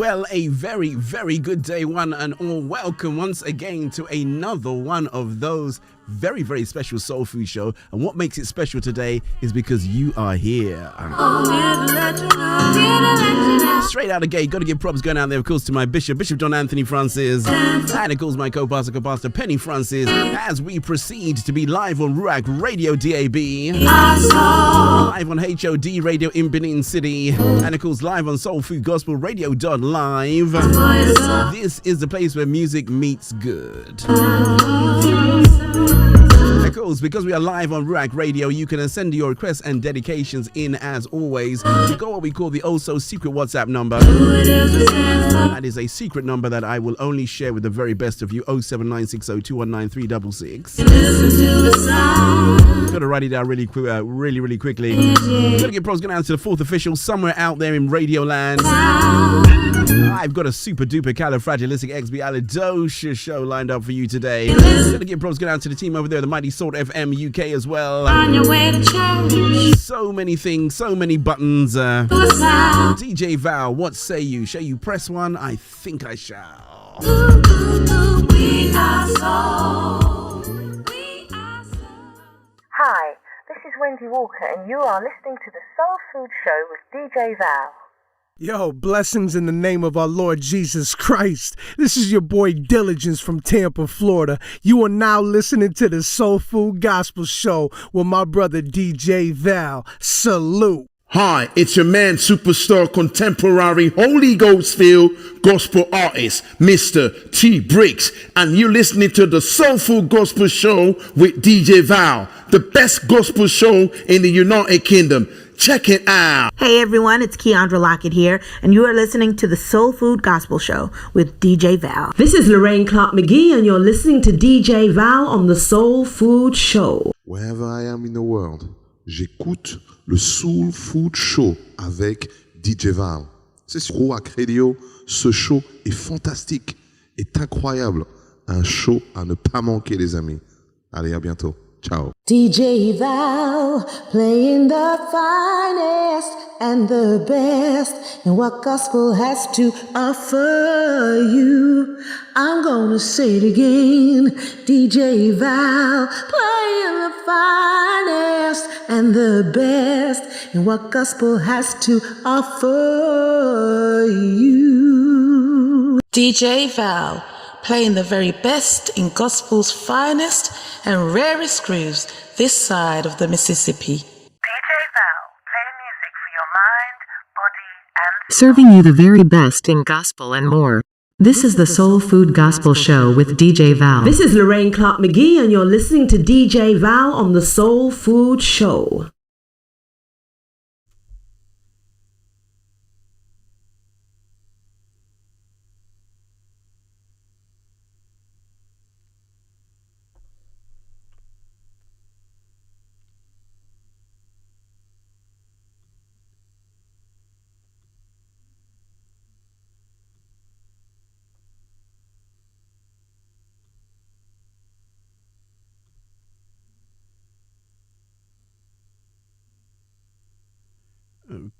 Well, a very, very good day, one and all. Welcome once again to another one of those very, very special Soul Food Show. And what makes it special today is because you are here. Straight out of gate, got to give props going out there, of course, to my Bishop John Anthony Francis, and of course my co-pastor, Pastor Penny Francis, as we proceed to be live on Ruach Radio DAB, live on HOD Radio in Benin City, and of course live on Soul Food Gospel Radio Live. This is the place where music meets good. Of course, because we are live on Ruach Radio, you can send your requests and dedications in as always. You've got what we call the also secret WhatsApp number. That is a secret number that I will only share with the very best of you. 07960219366. Got to write it down really quickly. Got to get pros going out to the fourth official somewhere out there in Radio Land. I've got a super duper califragilisticexpialidocious show lined up for you today. Gonna give props going out to the team over there, the mighty Salt FM UK as well. On your way to church. So many things, so many buttons. DJ Val, what say you? Shall you press one? I think I shall. We are soul. Hi, this is Wendy Walker, and you are listening to the Soul Food Show with DJ Val. Yo, blessings in the name of our Lord Jesus Christ. This is your boy Diligence from Tampa, Florida. You are now listening to the Soul Food Gospel Show with my brother DJ Val. Salute. Hi, it's your man, superstar, contemporary, Holy Ghost-filled gospel artist, Mr. T. Briggs, and you're listening to the Soul Food Gospel Show with DJ Val, the best gospel show in the United Kingdom. Check it out. Hey everyone, it's Keandra Lockett here, and you are listening to the Soul Food Gospel Show with DJ Val. This is Lorraine Clark McGee, and you're listening to DJ Val on the Soul Food Show. Wherever I am in the world, j'écoute le Soul Food Show avec DJ Val. C'est sur Ruach Radio. Ce show est fantastique, est incroyable. Un show à ne pas manquer, les amis. Allez, à bientôt. Ciao. DJ Val, playing the finest and the best in what gospel has to offer you. I'm gonna say it again. DJ Val, playing the finest and the best in what gospel has to offer you. DJ Val, playing the very best in gospel's finest and rarest grooves this side of the Mississippi. DJ Val, playing music for your mind, body, and serving you the very best in gospel and more. This is the Soul Food Gospel Show with DJ Val. This is Lorraine Clark McGee, and you're listening to DJ Val on the Soul Food Show.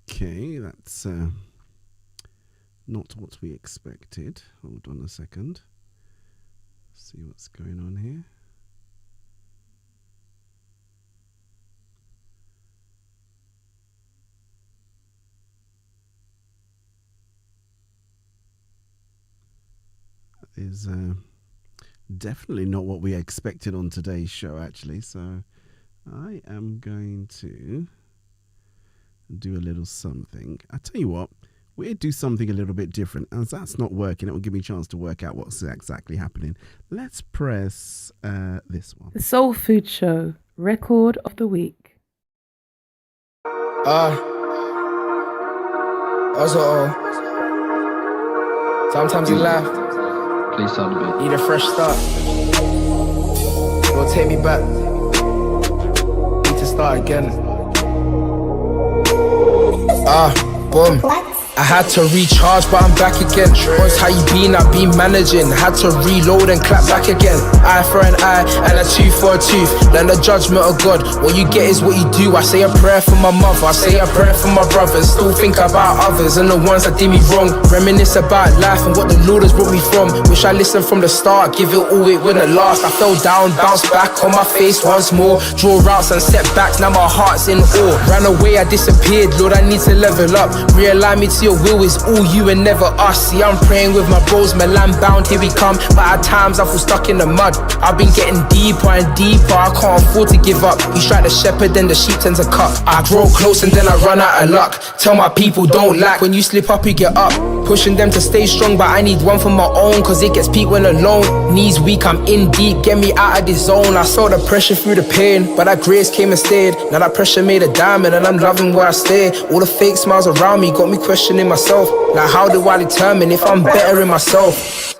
Okay, that's not what we expected. Hold on a second. See what's going on here. That is definitely not what we expected on today's show, actually. So I am going to do a little something. I tell you what, we'll do something a little bit different. As that's not working, it will give me a chance to work out what's exactly happening. Let's press this one. The Soul Food Show, Record of the Week. Also, sometimes you laugh. Please sound a bit. Need a fresh start. Will take me back. Need to start again. Boom. I had to recharge, but I'm back again. Once how you been, I've been managing. Had to reload and clap back again. Eye for an eye and a tooth for a tooth. Learn the judgment of God. What you get is what you do. I say a prayer for my mother, I say a prayer for my brothers. Still think about others and the ones that did me wrong. Reminisce about life and what the Lord has brought me from. Wish I listened from the start, give it all, it wouldn't last. I fell down, bounced back on my face once more. Draw routes and setbacks, now my heart's in awe. Ran away, I disappeared, Lord I need to level up. Realign me to your will, is all you and never us. See, I'm praying with my bros, my land bound, here we come. But at times I feel stuck in the mud. I've been getting deeper and deeper, I can't afford to give up. You strike the shepherd, then the sheep tend to cut. I grow close and then I run out of luck. Tell my people don't lack, when you slip up you get up. Pushing them to stay strong, but I need one for my own, cause it gets peak when alone. Knees weak, I'm in deep, get me out of this zone. I saw the pressure through the pain, but that grace came and stayed. Now that pressure made a diamond and I'm loving where I stay. All the fake smiles around me got me questioning myself. Like how do I determine if I'm better in myself?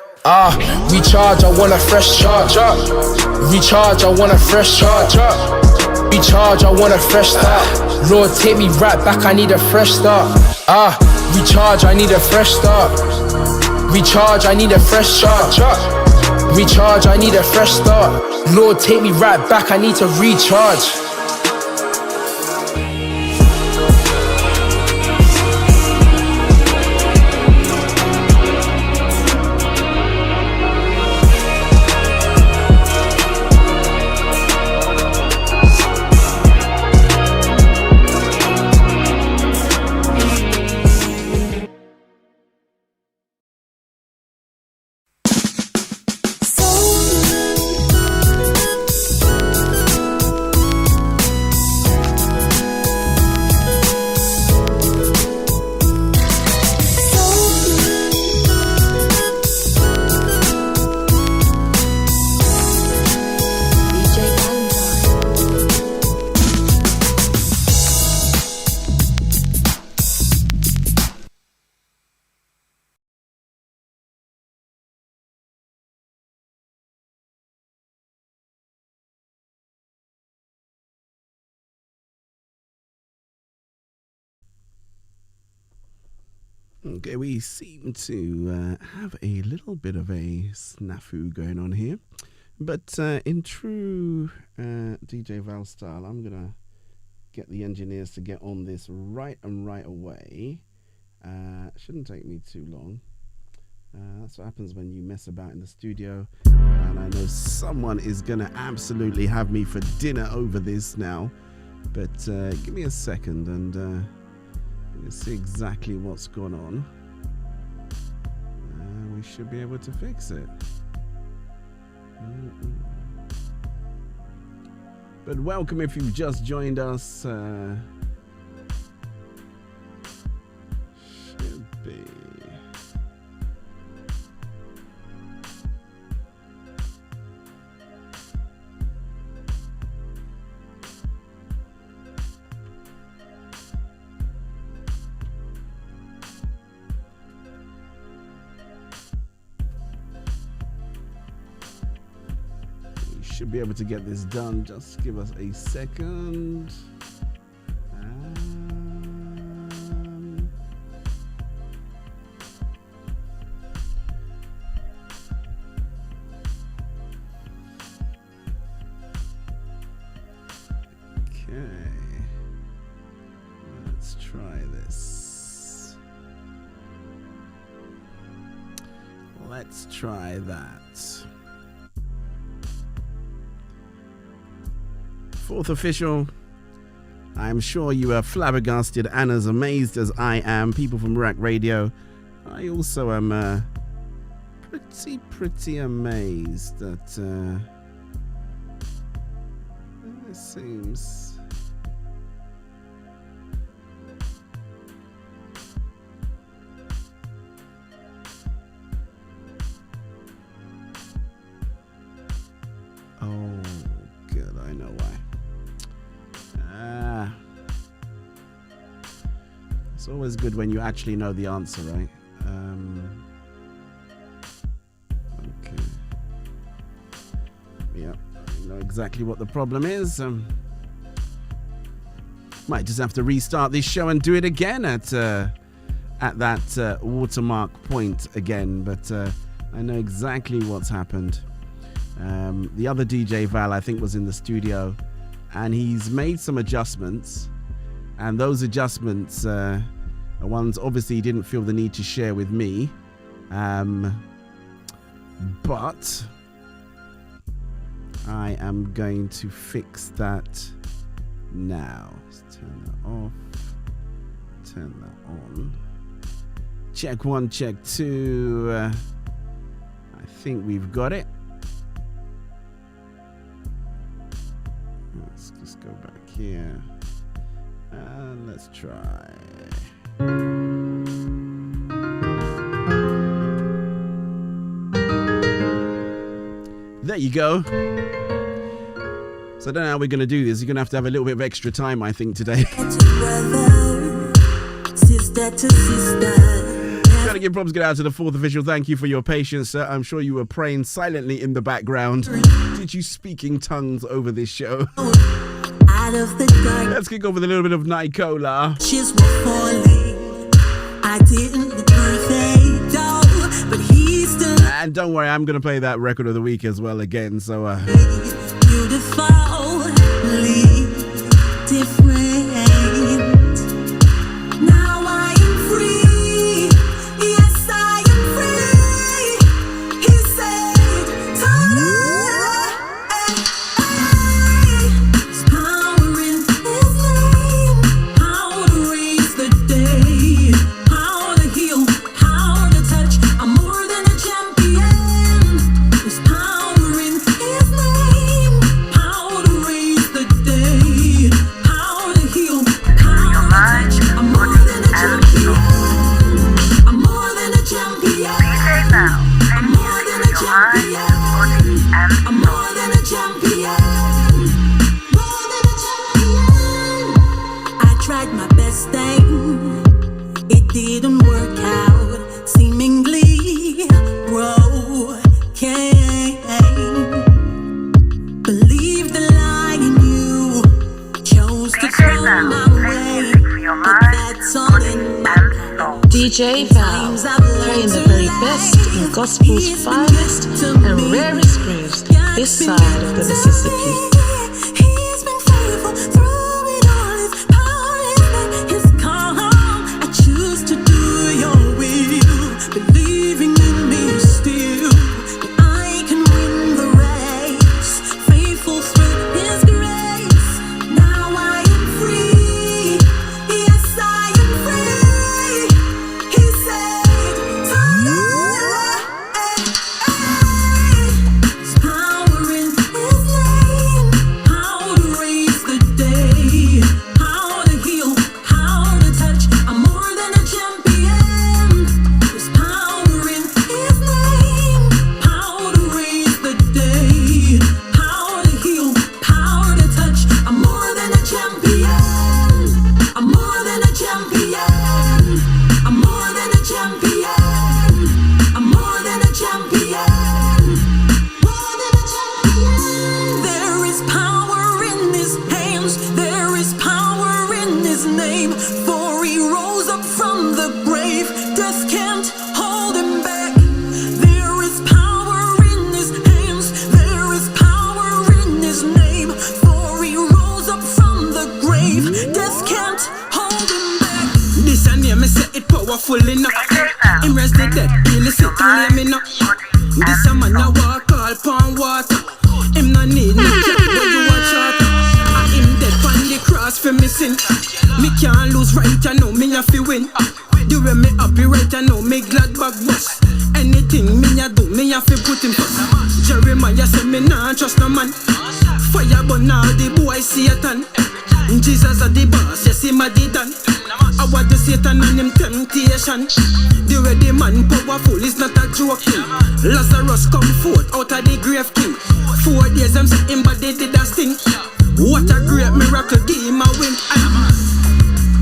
Recharge, I want a fresh charge. Recharge, I want a fresh charge. Recharge, I want a fresh start. Lord, take me right back, I need a fresh start. Recharge, I need a fresh start. Recharge, I need a fresh charge. Recharge, I need a fresh start. Lord, take me right back, I need to recharge. Okay, we seem to have a little bit of a snafu going on here. But in true DJ Val style, I'm going to get the engineers to get on this right away. Shouldn't take me too long. That's what happens when you mess about in the studio. And I know someone is going to absolutely have me for dinner over this now. But give me a second and... let's see exactly what's going on. We should be able to fix it. But welcome if you've just joined us. Should be. Should be able to get this done. Just give us a second. Okay. Let's try this. Let's try that. Fourth official. I'm sure you are flabbergasted and as amazed as I am. People from Rack Radio. I also am pretty amazed that it seems. Oh, good. I know why. It's always good when you actually know the answer, right? Okay. Yeah, I know exactly what the problem is. Might just have to restart this show and do it again at at that watermark point again, but I know exactly what's happened. The other DJ Val, I think, was in the studio, and he's made some adjustments, and those adjustments are ones obviously he didn't feel the need to share with me, but I am going to fix that now. Let's turn that off, turn that on. Check 1, check 2. I think we've got it. Let's just go back here and let's try. There you go. So I don't know how we're going to do this. You're going to have a little bit of extra time, I think, today. Sister to sister. Gotta give props out to the fourth official. Thank you for your patience, sir. I'm sure you were praying silently in the background. Did you speak in tongues over this show? Out of the dark. Let's kick off with a little bit of Nicola. She's falling. I didn't look perfect, oh, but he's still. And don't worry, I'm gonna play that record of the week as well again. So beautifully different. Now I am free. Yes, I am free. He said, there's power in his name. How to raise the day. How to heal. How to touch. I'm more than a champion. There's power in his name. How to raise the day. How to heal. How to touch. I'm more than a champion. I'm more than a champion. I'm more than a champion. I'm more than a champion. More than a champion. I tried my best thing. It didn't work out. Seemingly broken. Believe the lie in you. Chose to throw my way. But that's all in my DJ Val, playing the very best in gospel's finest and rarest grooves this side of the Mississippi. He's been faithful through it all. His power is calm. I choose to do your will, believing in me still. That I can win the race, faithful through his grace. Now I am free. Yes, I am free. He said, there's power in his name. How to raise the day. How to heal. How to touch. I'm more than a champion. There's power in his name. How to raise the day. How to heal. How to touch. I'm more than a champion. I'm more than a champion. I'm more than a champion. I'm more than a champion. More than a champion. There is power in his hands. There is power in his name. For he rose up from the grave. Death can't hold him back. There is power in his hands. There is power in his name. For he rose up from the grave. Death can't hold him back. This a name, me say it powerful enough. Him raise the dead, heal it and lay me now. This a man a walk all pon water. Him no need no jack when you watch out. And him dead pon the cross for me sin. Me can't lose right, I know me a fi win. The way me happy right, I know me glad back was. Anything me a do, me a fi put him first. Jeremiah say me nah trust no man. Fire burn all the boy Satan. Jesus a the boss, yes him a the dan. I want the Satan and him temptation. The way the man powerful is not a joke thing. Lazarus come forth out of the grave king. 4 days them say him but they did a sting. What a great miracle, give him a win.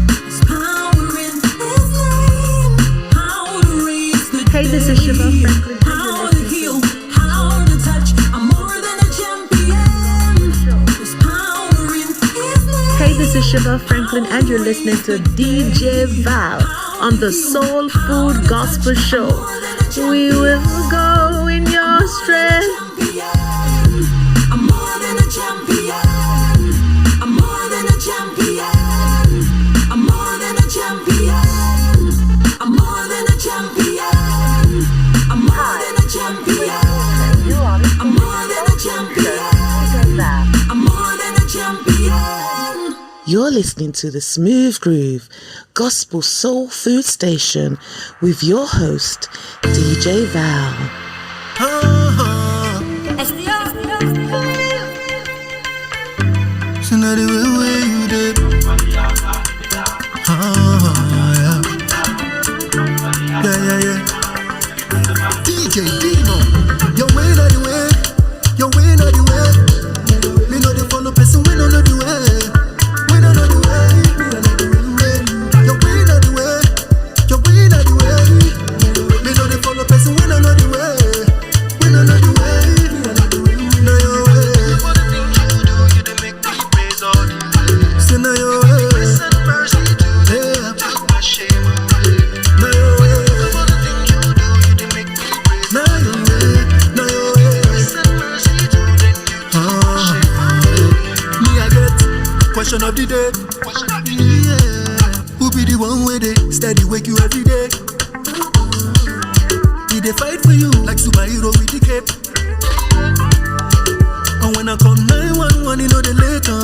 There's power in his name. How to raise the Hey, this is Shiva Franklin. How to heal. How to touch. I'm more than a champion. There's power in his name. Hey, this is Shiva Franklin, and you're listening to DJ Val on the Soul Food Gospel Show. We will go in your strength. I'm more than a champion. I'm more than a champion. I'm more than a champion. I'm more than a champion. I'm more than a champion. I'm more than a champion. I'm more than a champion. You're listening to the Smooth Groove Gospel Soul Food Station with your host, DJ Val. So now the way you did. Yeah. DJ Dino, your way not the way. Your way not the way. Me know the follow person, we don't know the way. We don't know the way. Your way not the way. Your way not the way. Me know the follow person, we don't know the way. We don't know the way. Know your way. Say know your way. Yeah. Know your way. Know your way. Know your way. Me I get question of the day. Yeah. Who be the one with it? Steady wake you every day. Did they fight for you like superhero with the cape? And when I come 911, you know they later.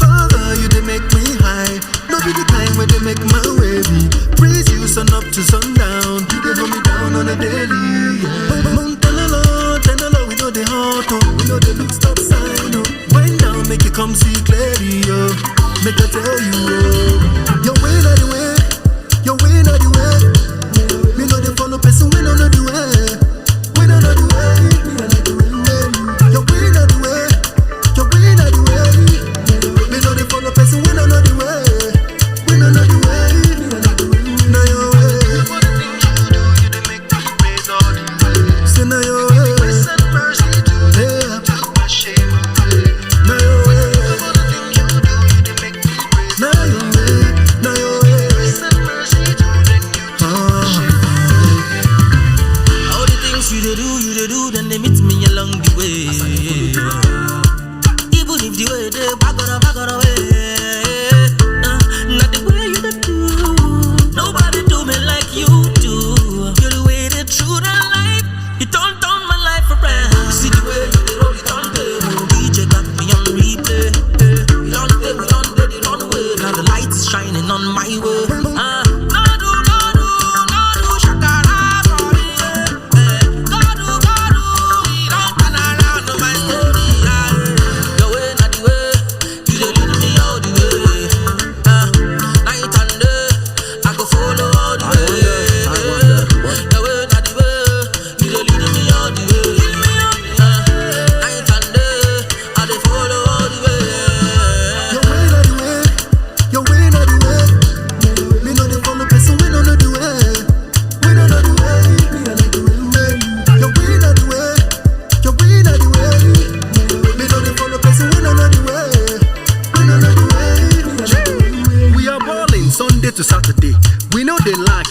Father, you they make me high. No be the kind where they make my wavy. Praise you sun up to sundown. You they hold me down on a daily. Tenala, we know they hot, oh. We know they look stop sign, oh. Wind down, make you come see clearly, oh. Make I tell you, oh. Your way not the way. Your way not the way. Me know they follow person, we don't know the way. We don't know the way. Your way not the way. Your way not the way. Me know they follow person, we don't know the way. We don't know the way. Know your way. Say know your way. Yeah. Know your way. Know your way. Know your way. All the things you they do, then they meet me along the way. Even if the way they back on away, not the way you they do. Nobody do me like you do. You're the way they true the life. You don't turn my life around. See the way you they roll it on the DJ got me on replay. We don't away. Now the light is shining on my way.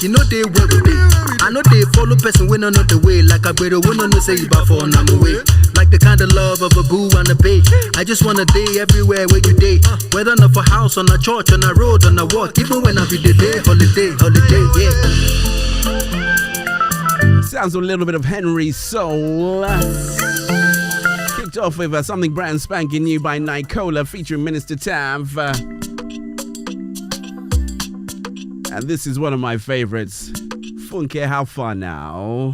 You know they where we be. I know they follow person when I know the way. Like I better when I know say you for and I'm away. Like the kind of love of a boo and a babe. I just wanna day everywhere where you day. Whether not for house, on a church, on a road, on a walk. Even when I be the day, holiday, yeah. Sounds a little bit of Henry Soul. Kicked off with something brand spanking new by Nicola featuring Minister Tav. And this is one of my favorites. Funke How Far Now.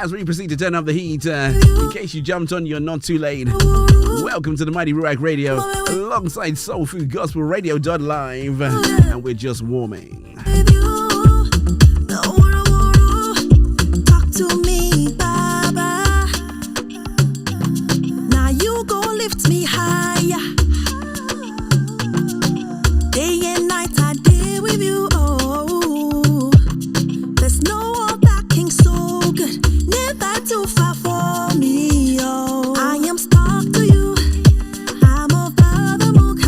As we proceed to turn up the heat, in case you jumped on, you're not too late. Welcome to the Mighty Ruach Radio, alongside Soul Food Gospel Radio.live, and we're just warming. Talk to me, Baba. Now you go lift me higher. Day and night I deal with you. Oh, there's no other king so good, never too far for me. Oh, I am stuck to you. I'm over the moon.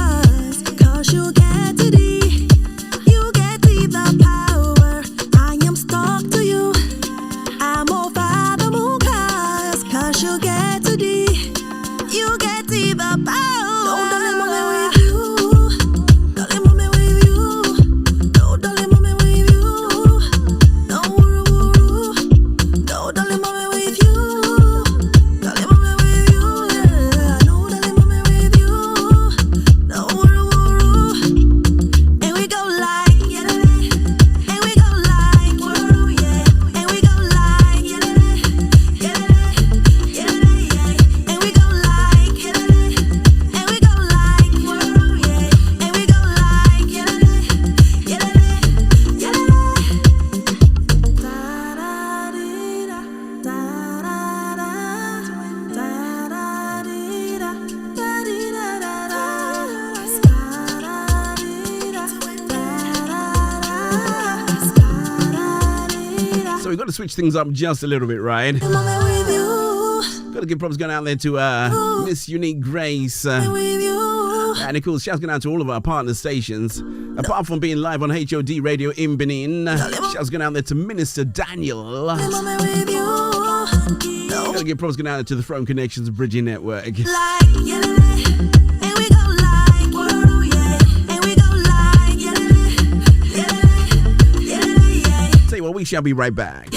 So we've got to switch things up just a little bit, right? Got to give props going out there to Miss Unique Grace. And of course, shouts going out to all of our partner stations. Apart from being live on HOD Radio in Benin, shouts going out there to Minister Daniel. Got to give props going out to the Throne Connections Bridging Network. Tell you what, we shall be right back.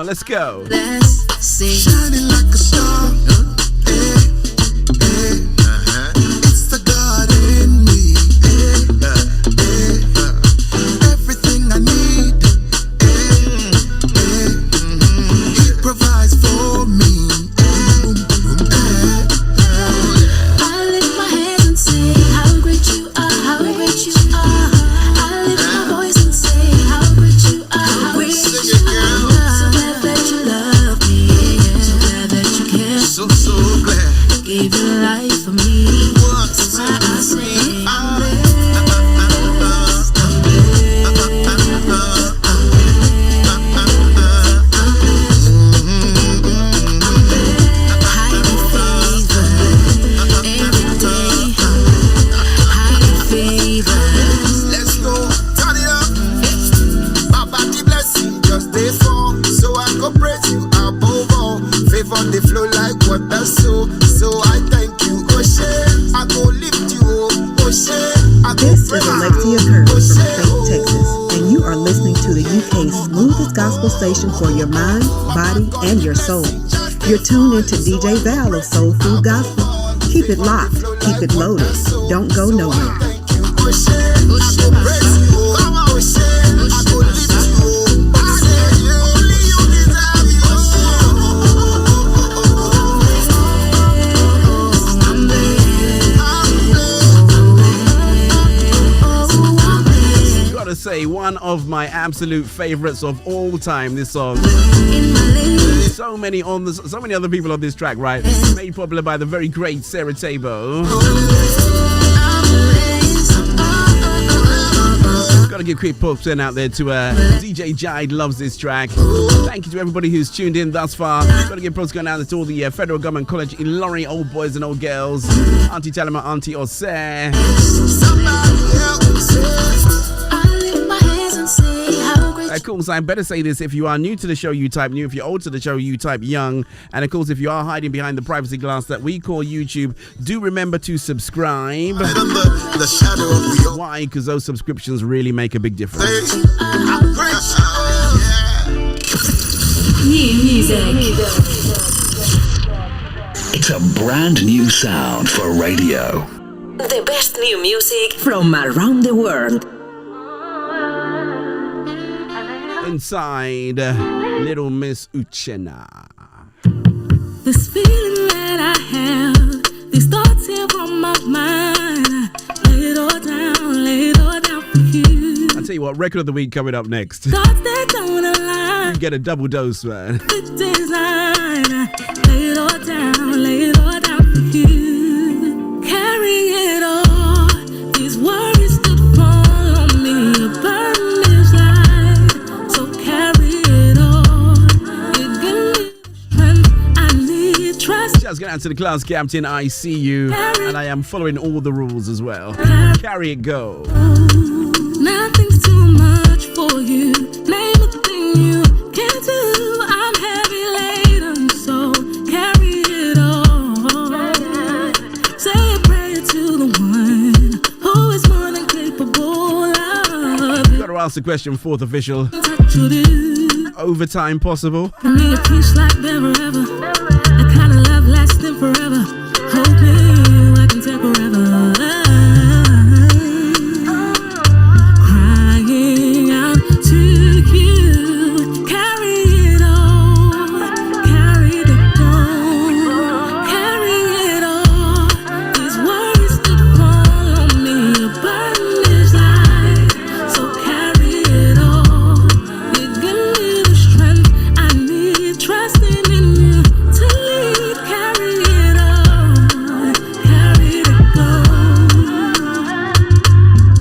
Let's go. Let's see. Shining like a star. It's the God in me. Everything I need. He provides for me. I lift my hands and say how great you are, how great you are. I lift my voice and say how great you are, how great you are. So glad gave your life for me. That's why I say I'm blessed. Highly favored every day. Highly favored. Let's go, turn it up. My body blessing just day for, so I go praise you above all. Favor the flow like water, so I thank you, Oshe. I go lift you up, Oshe. This is Alexia Curtis from Faith, Texas, and you are listening to the UK's smoothest gospel station for your mind, body, and your soul. You're tuned into DJ Val of Soul Food Gospel. Keep it locked, keep it loaded. Don't go nowhere. Say one of my absolute favorites of all time, this song. So many other people on this track, right? Made popular by the very great Sarah Tabo. Gotta give quick props out there to DJ Jide, loves this track. Thank you to everybody who's tuned in thus far. Gotta give props going out to all the Federal Government College in Lorry, old boys and old girls. Auntie Talima, Auntie Osei. Of course, I better say this. If you are new to the show, you type new. If you're old to the show, you type young. And of course, if you are hiding behind the privacy glass that we call YouTube, do remember to subscribe. Why? Because those subscriptions really make a big difference. New music. It's a brand new sound for radio. The best new music from around the world. Inside Little Miss Uchenna. This feeling that I have, these thoughts here on my mind. Lay it all down for you. I'll tell you what, record of the week coming up next. Thoughts that don't align. You get a double dose, man. The design. Lay it all down for you. Carry it all. These worries that fall on me. A burden is light. So carry it all. You give me strength. I need trust. Just get out to the class captain. I see you. And I am following all the rules as well. Carry it, go. Nothing's too much for you. Name a thing you can do. I'm heavy laden, so carry it all. Say a prayer to the one who is more than capable of. You gotta ask the question, fourth official. Overtime possible? For me, a peace like never ever. A kind of love lasting forever. Hoping I can take forever. Crying out to you. Carry it all. Carry the gold. Carry it all. These worries that fall on me. A burden is light. So carry it all. You give me the strength I need. Trusting in you to lead. Carry it all. Carry the gold.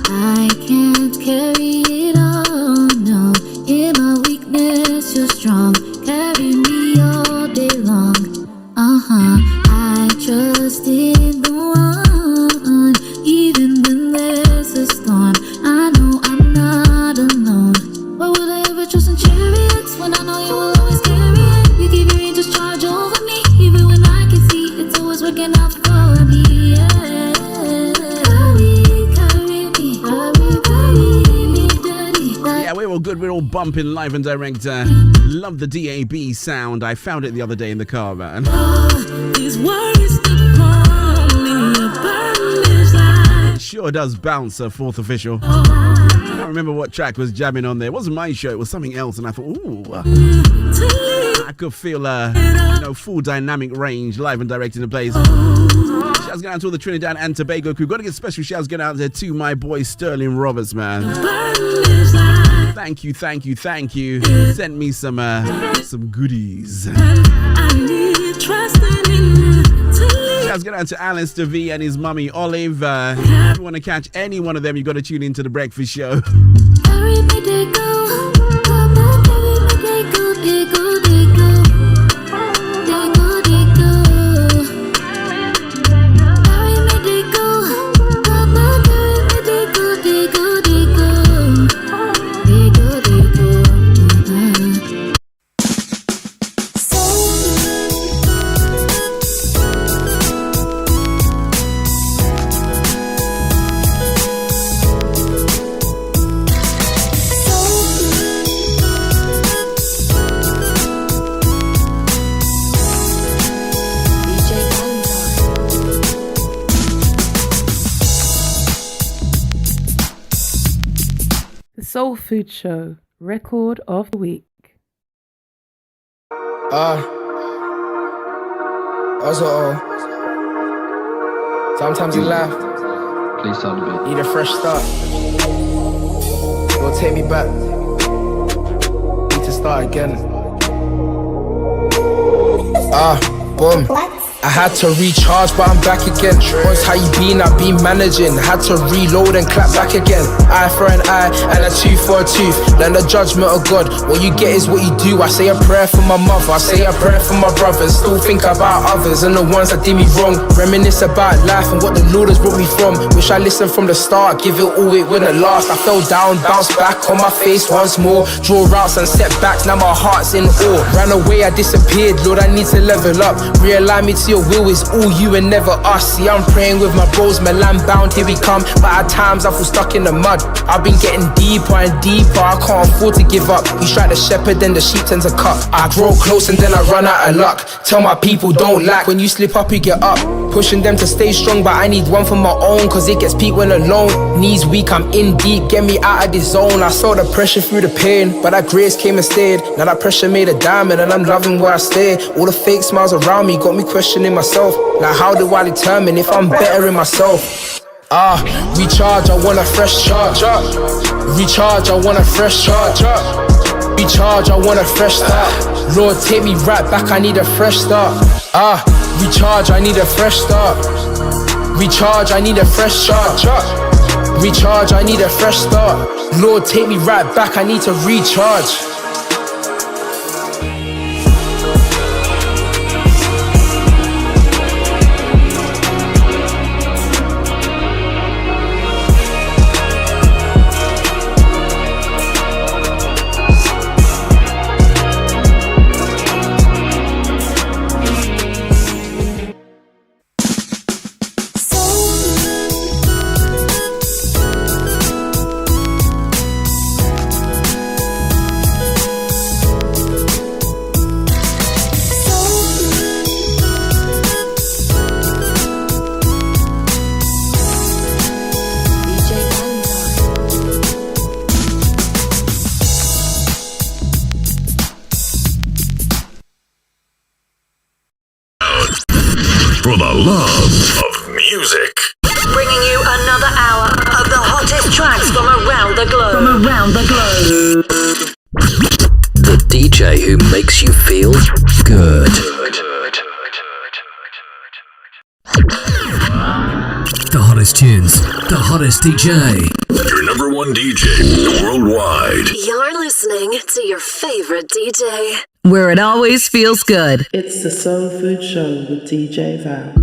I can't carry it all, no. In my weakness, you're strong. Carry me all day long. I trust in the one, even when there's a storm. I know I'm not alone. Why would I ever trust in chariots when I know you will always carry it? You give your angels charge over me, even when I can see it's always working out for me. Yeah. Yeah, we're all good. We're all bumping live and direct. Love the DAB sound. I found it the other day in the car, man. These worries that fall on me. A burden is light. It sure does bounce, fourth official. I don't remember what track was jamming on there. It wasn't my show. It was something else. And I thought, ooh. I could feel, full dynamic range live and direct in the place. Shouts going out to all the Trinidad and Tobago crew. Got to get special shouts going out there to my boy Sterling Roberts, man. Thank you. Sent me some goodies. Shouts going out to Alistair V and his mummy Olive. If you want to catch any one of them, you got to tune into the breakfast show. Soul Food Show, record of the week. Also, sometimes in life, Please sound a bit. need a fresh start. Will take me back. Need to start again. Boom. I had to recharge, but I'm back again. Once how you been, I've been managing. Had to reload and clap back again. Eye for an eye and a tooth for a tooth. Learn the judgment of God. What you get is what you do. I say a prayer for my mother, I say a prayer for my brothers. Still think about others and the ones that did me wrong. Reminisce about life and what the Lord has brought me from. Wish I listened from the start, give it all, it wouldn't last. I fell down, bounced back on my face once more. Draw routes and setbacks, now my heart's in awe. Ran away, I disappeared, Lord I need to level up. Realign me to your will is all you and never us. See, I'm praying with my bros, my lamb bound, here we come. But at times I feel stuck in the mud. I've been getting deeper and deeper, I can't afford to give up. You strike the shepherd, then the sheep tend to cut. I grow close and then I run out of luck. Tell my people don't lack, when you slip up you get up. Pushing them to stay strong, but I need one for my own, cause it gets peak when alone. Knees weak, I'm in deep, get me out of this zone. I saw the pressure through the pain, but that grace came and stayed. Now that pressure made a diamond and I'm loving where I stay. All the fake smiles around me got me questioning myself. Like how do I determine if I'm better in myself? Recharge, I want a fresh charge. Recharge, I want a fresh charge. Recharge, I want a fresh start. Lord, take me right back, I need a fresh start. Recharge, I need a fresh start. Recharge, I need a fresh charge. Recharge, I need a fresh start. Lord, take me right back, I need to recharge. For the love of music. Bringing you another hour of the hottest tracks from around the globe. The DJ who makes you feel good. The hottest tunes, the hottest DJ. Your number one DJ worldwide. You're listening to your favorite DJ, where it always feels good. It's the Soul Food Show with DJ Val.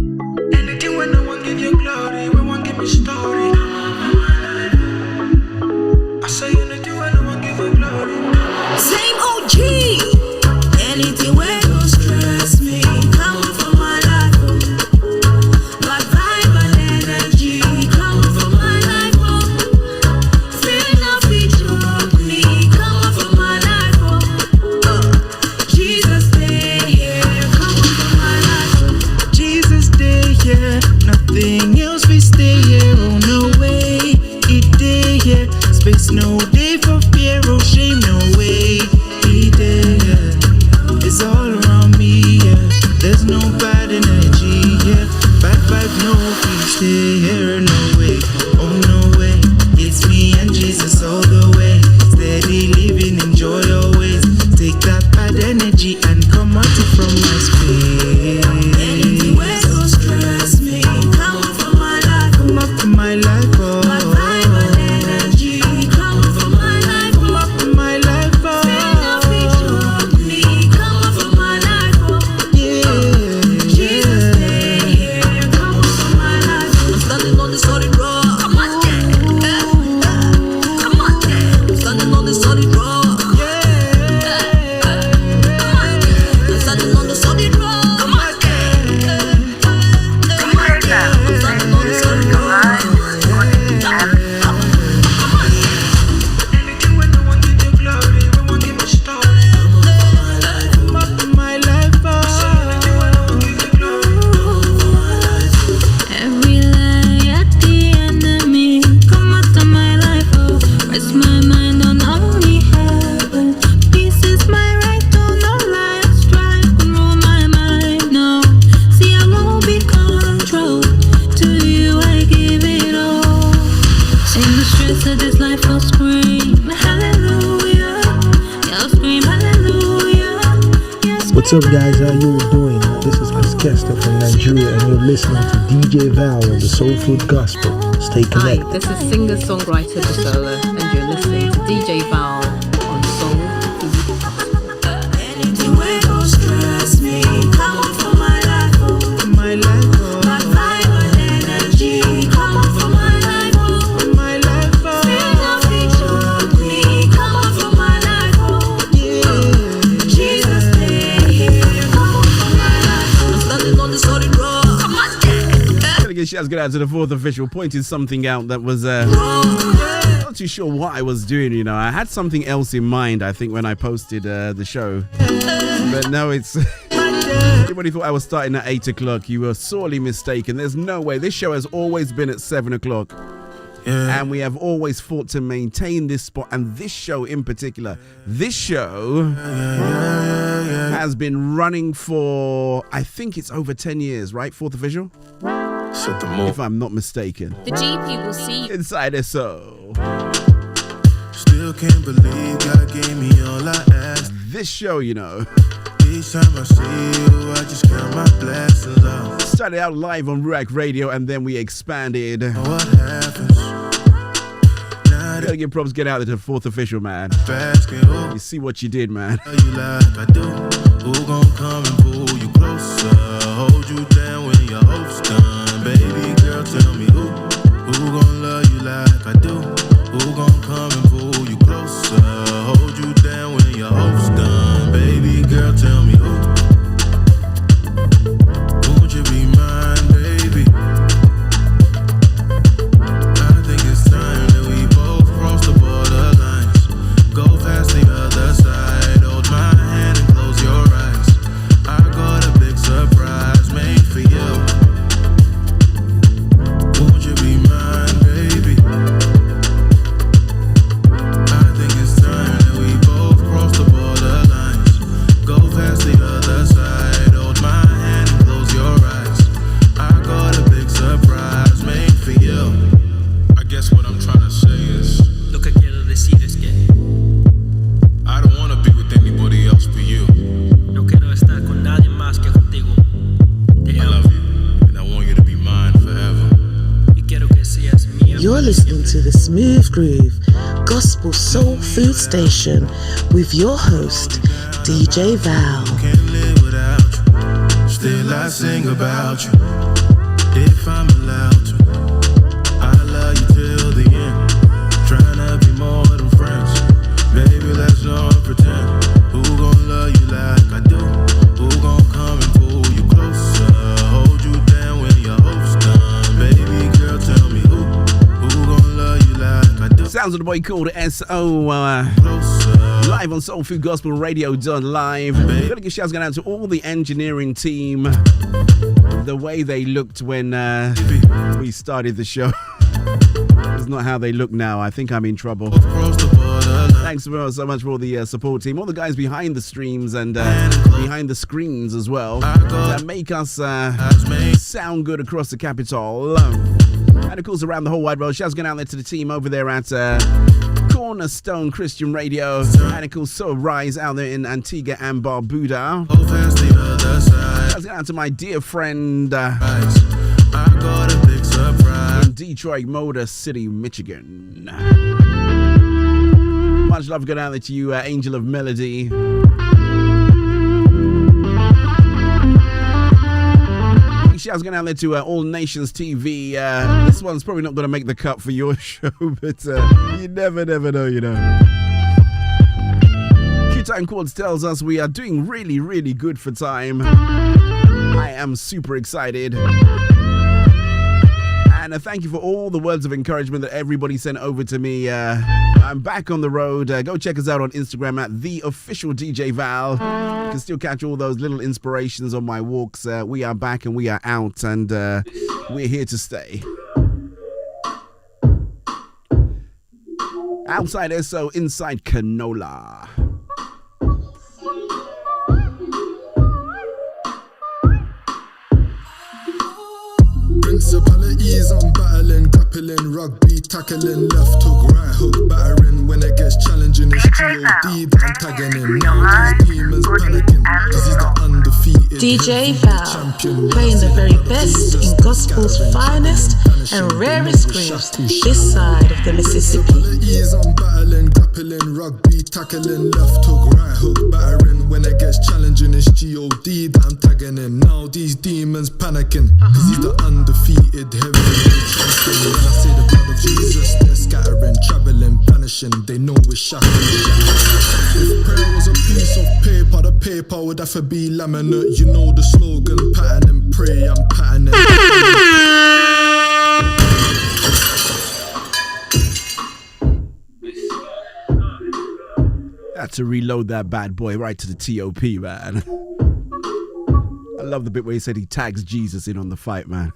Anything when no one give you glory, when one give me story. I say anything when no one give you glory. Same OG. Anything where don't stress me. Come from my life. My vibe and energy. Come from my life. Feel no feature of me. Come from my life. Jesus stay here. Come from my life. Jesus stay here. Nothing else we stay here. Oh no way. It day here. Space no day for fear. Oh shame no way. It day here. It's all around me, yeah. There's no bad energy, yeah. Bad vibes, no peace, stay here, no way. Oh no way, it's me and Jesus all the way. Steady living, enjoy your ways. Take that bad energy and come out from my space. Anything where don't stress me. Come from my life. Come up from my life, oh. My vibe and energy. Come from my life. Come up from my life, oh. Feel no feature of me. Come from my life. Jesus stay here. Come from my life. I'm standing on the solid rock. Come on, come on. I'm standing on the solid rock. I'm standing on the solid rock. Come on, come on. I'm standing on the solid rock. Anything when no one give you glory, when one give me story. Come up from my life, oh. Every lie at the enemy, come out of my life, oh. Rest my mind on only heaven. Peace is my right, oh, no lies. Strife can rule my mind, no. See, I won't be controlled. To you I give it all. Sing the stress of this life, I'll scream hallelujah. I'll scream hallelujah. Yes, What's up, guys? How you doing? This is Chris Kester from Nigeria, and you're listening to DJ Val on the Soul Food Gospel. Stay Hi, connected. this is singer-songwriter Desola, and you're listening to DJ Val on Soul Food. Anything where don't stress me. Come from my life. My life, oh. My vibe and energy. Come from my life. My life, oh. Feel no feature of me. Come from my life. Jesus stay here. Come from my life. I'm standing on the solid shouts go out to the fourth official, pointed something out that was not too sure what I was doing, you know. I had something else in mind, I think, when I posted the show. But no, it's... Everybody thought I was starting at 8 o'clock. You were sorely mistaken. There's no way. This show has always been at 7 o'clock. Yeah. And we have always fought to maintain this spot. And this show in particular, this show has been running for, I think it's over 10 years, right? Fourth official? If I'm not mistaken. The GP will see you. Inside SO. Still can't believe God gave me all I asked. This show, you know. Each time I see you, I just count my blessings up. Started out live on Ruach Radio and then we expanded. What happens? Gotta give props, get out there to the fourth official, man. You see what you did, man. You like I do. Who gon' come and pull you closer? Hold you down when your hope's done. Baby girl, tell me who gon' love you like I do? Who gon' come and pull you closer? Hold you down when your hope's done. Baby girl, tell me who? Won't you be mine, baby? I think it's time that we both cross the borderlines. Go past the other side. Hold my hand and close your eyes. I got a big surprise made for you. Won't you be mine, baby? I think it's time that we both cross the borderlines. Go past the other side. Hold my hand and close your eyes. I got a big surprise made for you. I guess what I'm trying to say is, Lo que quiero decir es que I don't want to be with anybody else but you. no quiero estar con nadie más que contigo. Te I amo love you, and I want you to be mine forever. y quiero que seas mía. You're listening to the Smooth Groove Gospel Soul Food Station with your host, DJ Val. Can't live without you. Still I sing about you. If I'm allowed to, I love you till the end. Tryna be more than friends. Baby, let's not pretend. Who gon' love you like I do? Who gon' come and pull you closer? Hold you down when your hope's done. Baby girl, tell me who gon' love you like I do? Sounds of the boy called SO. Live on Soul Food Gospel Radio Live. Gotta give shouts going out to all the engineering team. The way they looked when we started the show is not how they look now. I think I'm in trouble. Thanks so much for all the support team, all the guys behind the streams and behind the screens as well, that make us sound good across the capital. And of course around the whole wide world. Shouts going out there to the team over there at Cornerstone Christian Radio, and of course So Rise out there in Antigua and Barbuda. Shouts going out to my dear friend in Detroit, Motor City, Michigan. Much love going out there to you, Angel of Melody. Shouts going out there to All Nations TV. This one's probably not going to make the cut for your show, but you never know, you know. Q-Time Quartz tells us we are doing really, really good for time. I am super excited. And thank you for all the words of encouragement that everybody sent over to me. I'm back on the road. Go check us out on Instagram at @theofficialdjval. You can still catch all those little inspirations on my walks. We are back and we are out, and we're here to stay. Outside SO, inside Canola. Principalities I'm battling, grappling, rugby, tackling, left hook, right hook, battering. When it gets challenging, it's G.O.D. that I'm tagging in. Now these demons panicking, cause he's the undefeated DJ Val, playing the very best in gospel's finest and rarest grooves this side of the Mississippi. Principalities I'm battling, grappling, rugby, tackling, left hook, right hook, battering. When it gets challenging, it's G.O.D. that I'm tagging in. Now these demons panicking, cause he's the undefeated heavyweight champion. When I say the blood of Jesus, they're scattering, traveling, vanishing. They know we're shattering. If prayer was a piece of paper, the paper would have to be laminate. You know the slogan, pattern and pray, I'm patterning. to reload that bad boy right to the TOP, man. I love the bit where he said he tags Jesus in on the fight, man.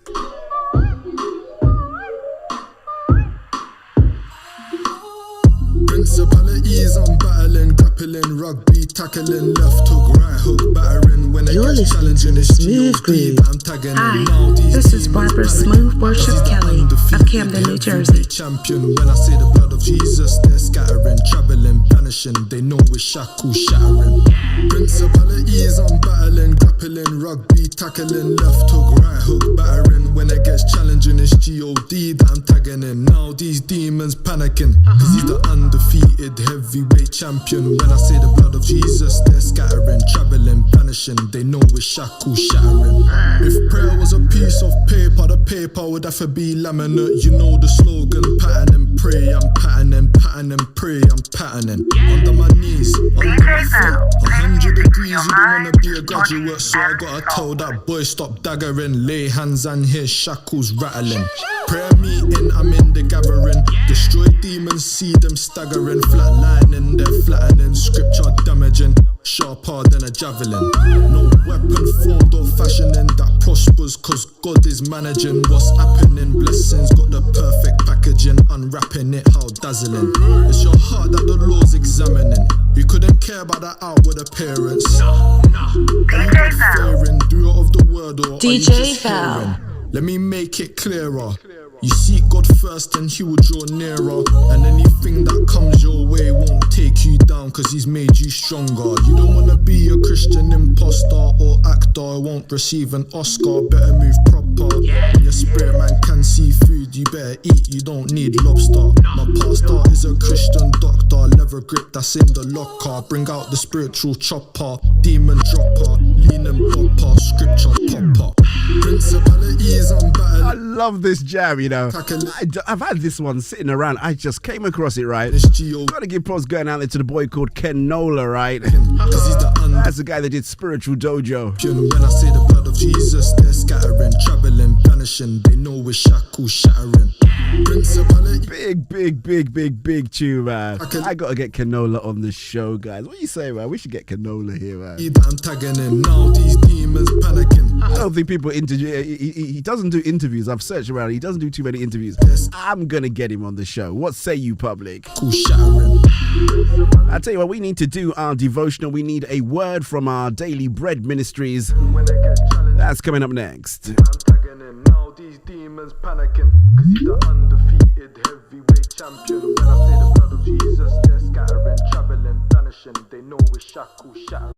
Principalities I'm battling, grappling, rugby, tackling, left hook, right hook, battering. When I get challenging, it's Smooth Groove. I'm tagging Hi, in. Now these this is Barbara Smooth Worship Kelly of Camden, New Jersey. Champion, when I say the blood of Jesus, they're scattering, traveling, vanishing. They know we're shackles shattering. Principalities I'm battling, grappling, rugby, tackling, left hook, right hook, battering. When it gets challenging, it's G.O.D. that I'm tagging in. Now these demons panicking, cause he's the undefeated heavyweight champion. When I say the blood of Jesus, they're scattering, traveling, vanishing. They know we're shackles shattering. If prayer was a piece of paper, the paper would have to be laminate. You know the slogan, pattern and pray. I'm patterning, pattern and pray. I'm patterning. Under my knees, under my foot, 100 degrees. You don't wanna be a graduate, so I gotta tell that boy stop daggering. Lay hands and hear shackles rattling. Prayer meeting, I'm in the gathering. Destroy demons, see them staggering. Flatlining, they're flattening. Scripture damaging, sharper than a javelin. No weapon formed or fashioning that prospers, cause God is managing what's happening. Blessings got the perfect packaging, unwrapping it, how dazzling. It's your heart that the Lord's examining. You couldn't care about that outward appearance. Are you God-fearing, doer of the word, or are you just hearing? Let me make it clearer. You seek God first and he will draw nearer. And anything that comes your way won't take you down, cause he's made you stronger. You don't wanna be a Christian imposter or actor, won't receive an Oscar. Better move proper. When your spirit man can see food, you better eat, you don't need lobster. My pastor is a Christian doctor. Leather grip that's in the locker. Bring out the spiritual chopper. Demon dropper, lean and bopper. Scripture popper. Principalities I'm battling. I love this jam, you know. I've had this one sitting around. I just came across it, right? Gotta give props going out there to the boy called Ken Nola, right? That's the guy that did Spiritual Dojo. When I say the blood of Jesus, they're scattering, traveling, vanishing. They know we're shackles shattering. Big tune, man. I gotta get Canola on the show, guys. What do you say, man? We should get Canola here, man. I'm tagging in. Now these demons panicking. I don't think people interview. He doesn't do interviews. I've searched around. He doesn't do too many interviews. I'm gonna get him on the show. What say you, public? I tell you what, we need to do our devotional. We need a word from our Daily Bread Ministries. That's coming up next. I'm tagging in. Now these demons panicking, cause he's the undefeated heavyweight champion. When I say the blood of Jesus, they're scattering, traveling, vanishing. They know we're shackles shattering.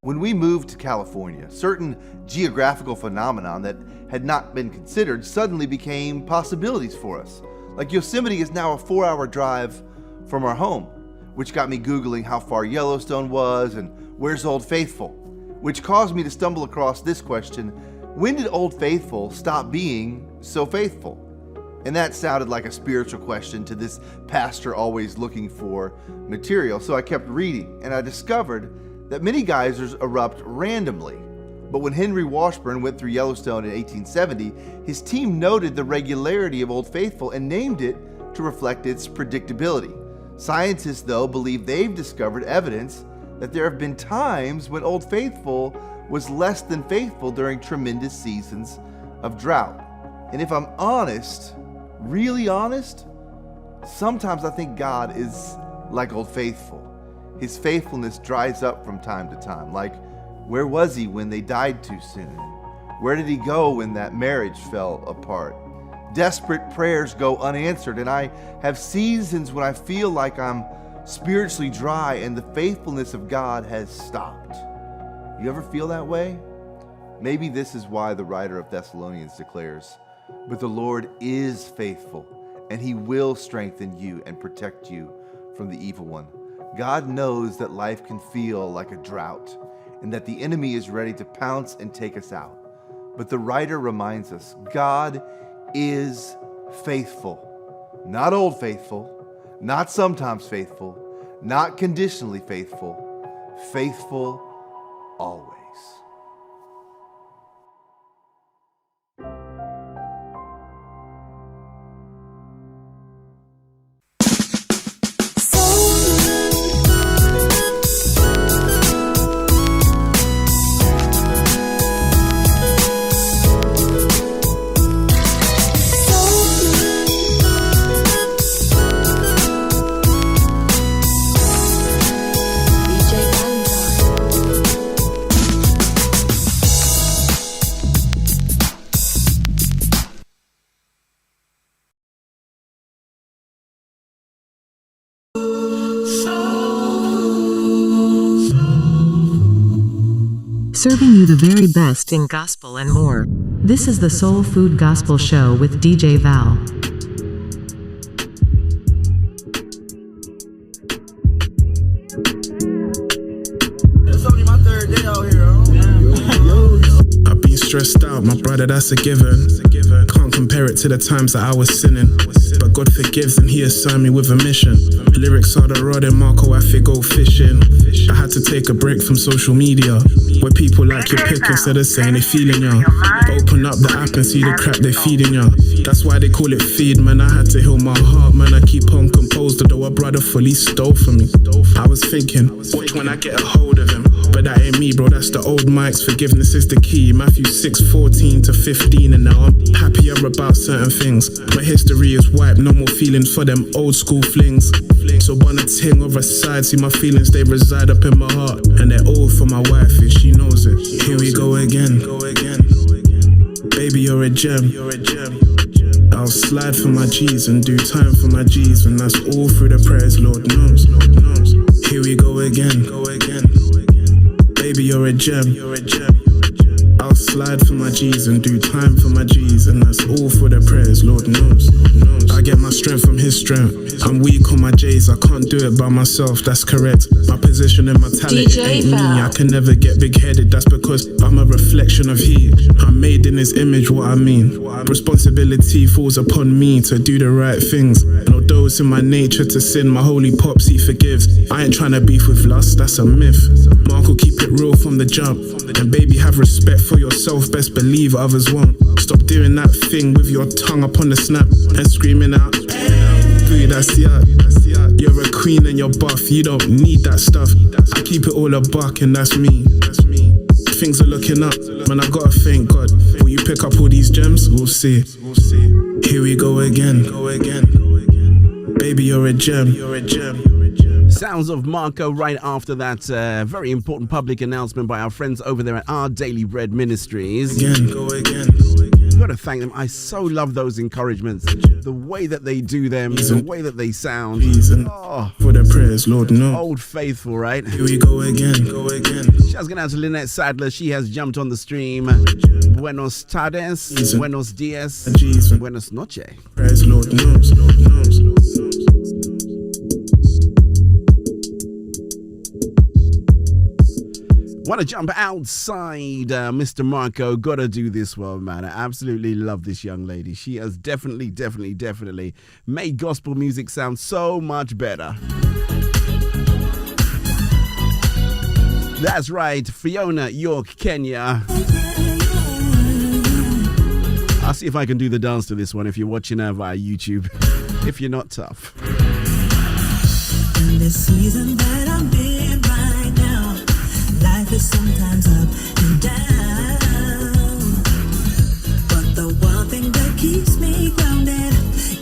When we moved to California, certain geographical phenomenon that had not been considered suddenly became possibilities for us. Like Yosemite is now a 4-hour drive from our home, which got me Googling how far Yellowstone was and where's Old Faithful, which caused me to stumble across this question: when did Old Faithful stop being so faithful? And that sounded like a spiritual question to this pastor always looking for material. So I kept reading, and I discovered that many geysers erupt randomly. But when Henry Washburn went through Yellowstone in 1870, his team noted the regularity of Old Faithful and named it to reflect its predictability. Scientists, though, believe they've discovered evidence that there have been times when Old Faithful was less than faithful during tremendous seasons of drought. And if I'm honest, really honest, sometimes I think God is like Old Faithful. His faithfulness dries up from time to time. Like, where was he when they died too soon? Where did he go when that marriage fell apart? Desperate prayers go unanswered, and I have seasons when I feel like I'm spiritually dry and the faithfulness of God has stopped. You ever feel that way? Maybe this is why the writer of Thessalonians declares, "But the Lord is faithful, and he will strengthen you and protect you from the evil one." God knows that life can feel like a drought and that the enemy is ready to pounce and take us out. But the writer reminds us, God is faithful. Not old faithful, not sometimes faithful, not conditionally faithful, faithful always. Serving you the very best in gospel and more. This is the Soul Food Gospel Show with DJ Val. It's only my third day out here, I've been stressed out, my brother, that's a given. Can't compare it to the times that I was sinning. But God forgives and he assigned me with a mission. Lyrics are the rod and Marco, I fit go fishing. I had to take a break from social media, where people like your pick instead of saying they feeling ya. Open up the app and see the crap they feeding ya. That's why they call it feed, man. I had to heal my heart, man. I keep on composed, although a brother fully stole from me. I was thinking, watch when I get a hold of him. But that ain't me, bro, that's the old mics. Forgiveness is the key. Matthew 6:14 to 15, and now I'm happier about certain things. My history is wiped, no more feelings for them old school flings. So on a ting or a side, see my feelings, they reside up in my heart. And they're all for my wife, if she knows it. Here we go again. Baby, you're a gem. I'll slide for my G's and do time for my G's, and that's all through the prayers, Lord knows. Here we go again. Baby, you're a gem. I'll slide for my G's and do time for my G's, and that's all for the prayers, Lord knows. I get my strength from his strength. I'm weak on my J's, I can't do it by myself, that's correct. My position and my talent, it ain't me. I can never get big-headed, that's because I'm a reflection of he. I'm made in his image, what I mean. Responsibility falls upon me to do the right things. And although it's in my nature to sin, my holy pops, he forgives. I ain't trying to beef with lust, that's a myth. Mark will keep it real from the jump. And baby, have respect for yourself, best believe others won't. Stop doing that thing with your tongue up on the snap and screaming out, "Boo, that's ya." You're a queen and you're buff, you don't need that stuff. I keep it all a buck and that's me. Things are looking up, man, I gotta thank God. Will you pick up all these gems? We'll see. Here we go again. Baby, you're a gem. Sounds of Marco right after that very important public announcement by our friends over there at Our Daily Bread Ministries. Go again. Gotta thank them. I so love those encouragements. The way that they do them, the way that they sound. Oh, for the prayers, Lord, no. Old faithful, right? Here we go again. Shouts going out to Lynette Sadler. She has jumped on the stream. Buenos tardes, buenos dias, buenos noche. Prayers, Lord knows. Want to jump outside, Mr. Marco. Gotta do this well, man. I absolutely love this young lady. She has definitely made gospel music sound so much better. That's right, Fiona York, Kenya. I'll see if I can do the dance to this one if you're watching her via YouTube. If you're not tough. In this season that I'm in right now, life is sometimes up and down, but the one thing that keeps me grounded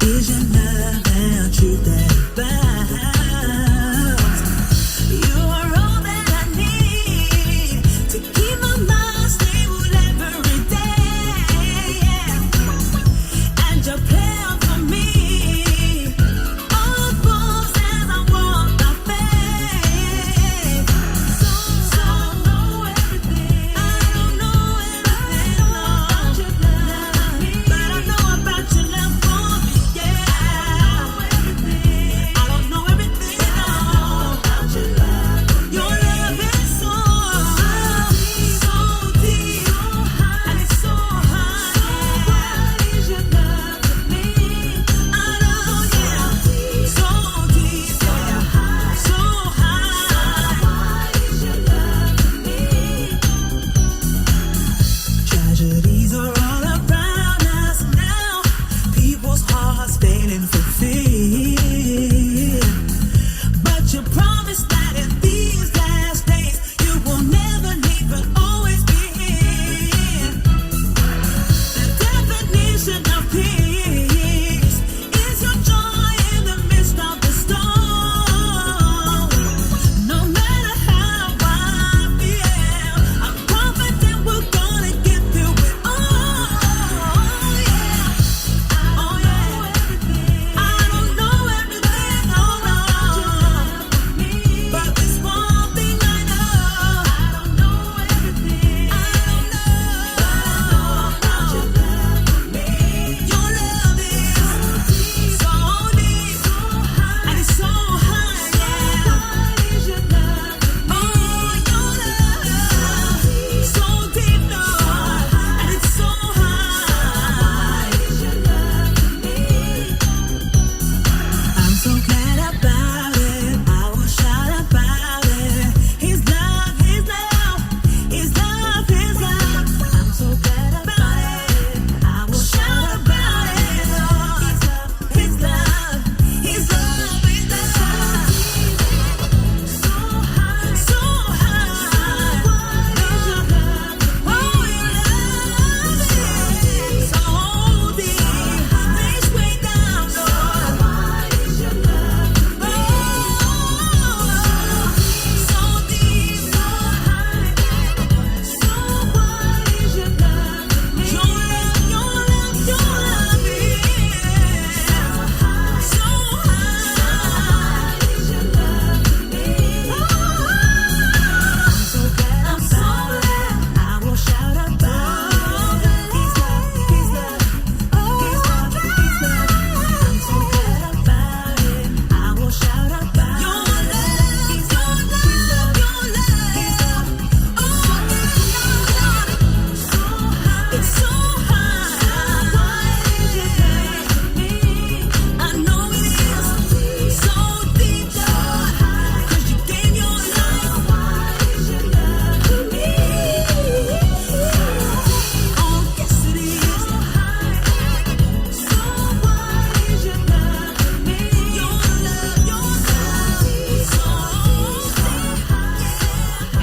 is your love and truth that bounds. You are all that I need to keep my mind stable every day, and your plan for me unfolds as I walk by faith. So I know everything. I don't know everything.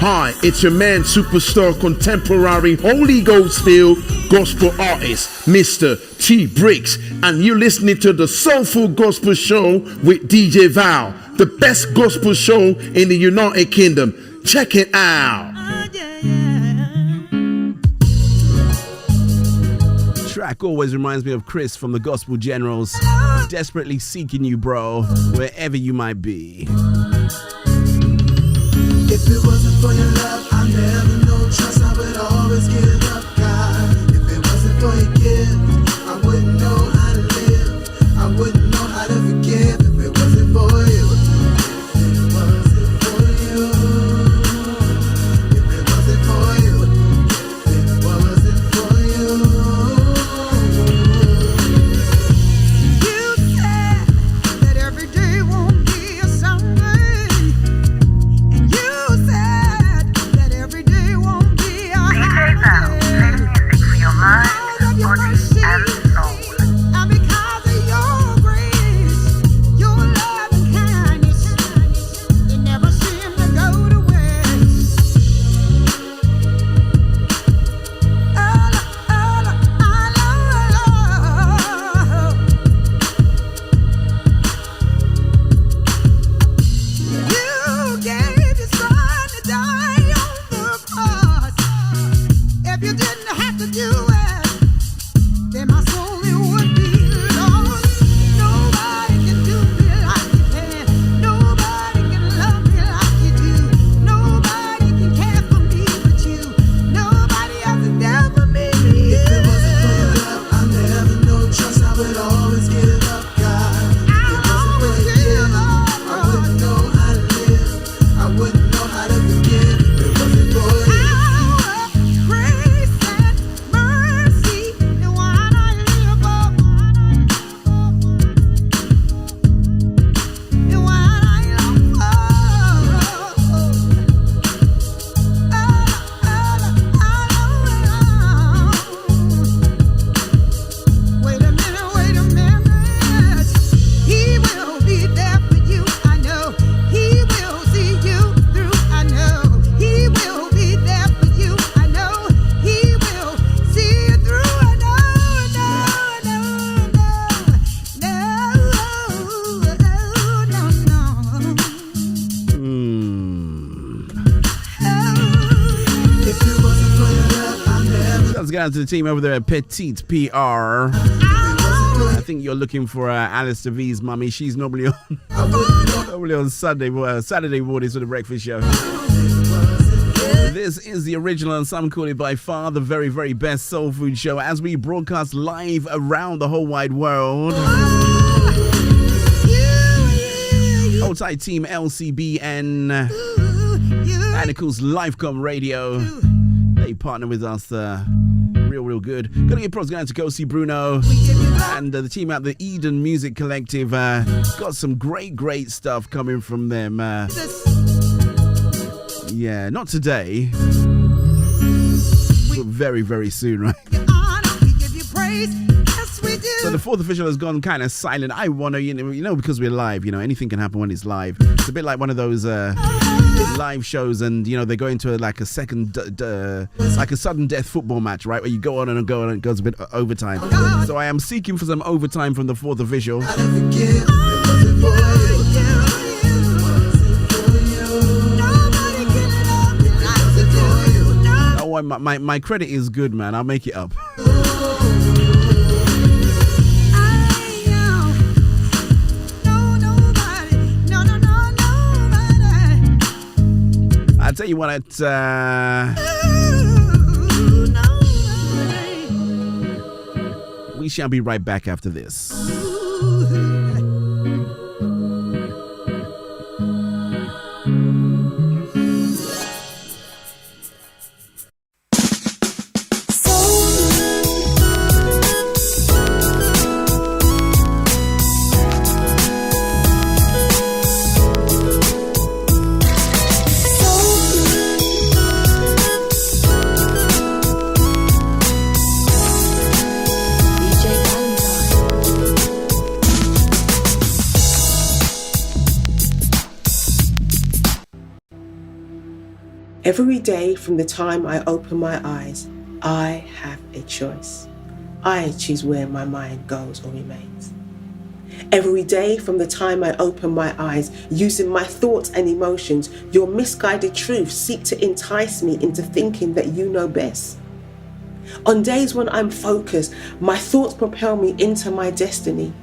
Hi, it's your man, superstar, contemporary, Holy Ghost filled gospel artist, Mr. T Briggs, and you're listening to the Soulful Gospel Show with DJ Val, the best gospel show in the United Kingdom. Check it out. Track always reminds me of Chris from the Gospel Generals. Desperately seeking you, bro, wherever you might be. If it wasn't for your love, I never know trust. I would always give up, God. If it wasn't for your gift, I wouldn't know how to live. I wouldn't know how to forgive. If it wasn't for you, if it wasn't for you, if it wasn't for you, if it wasn't for you. Out to the team over there at Petite PR. I think you're looking for Alice DeV's mummy. She's normally on Saturday mornings for the breakfast show. This is the original, and some call it by far the very, very best soul food show as we broadcast live around the whole wide world. Hold tight, team LCBN and of course Lifecom Radio. They partner with us real good. Gotta give props going to Go See Bruno and the team at the Eden Music Collective. Got some great stuff coming from them. Yeah, not today, but very soon, right? So the fourth official has gone kind of silent. I want to, you know, because we're live, you know, anything can happen when it's live. It's a bit like one of those live shows, and you know they go into like a second, like a sudden death football match, right? Where you go on and go on, and it goes a bit overtime. So I am seeking for some overtime from the fourth official. Oh, my credit is good, man. I'll make it up. I'll tell you what, we shall be right back after this. Every day from the time I open my eyes, I have a choice. I choose where my mind goes or remains. Every day from the time I open my eyes, using my thoughts and emotions, your misguided truths seek to entice me into thinking that you know best. On days when I'm focused, my thoughts propel me into my destiny,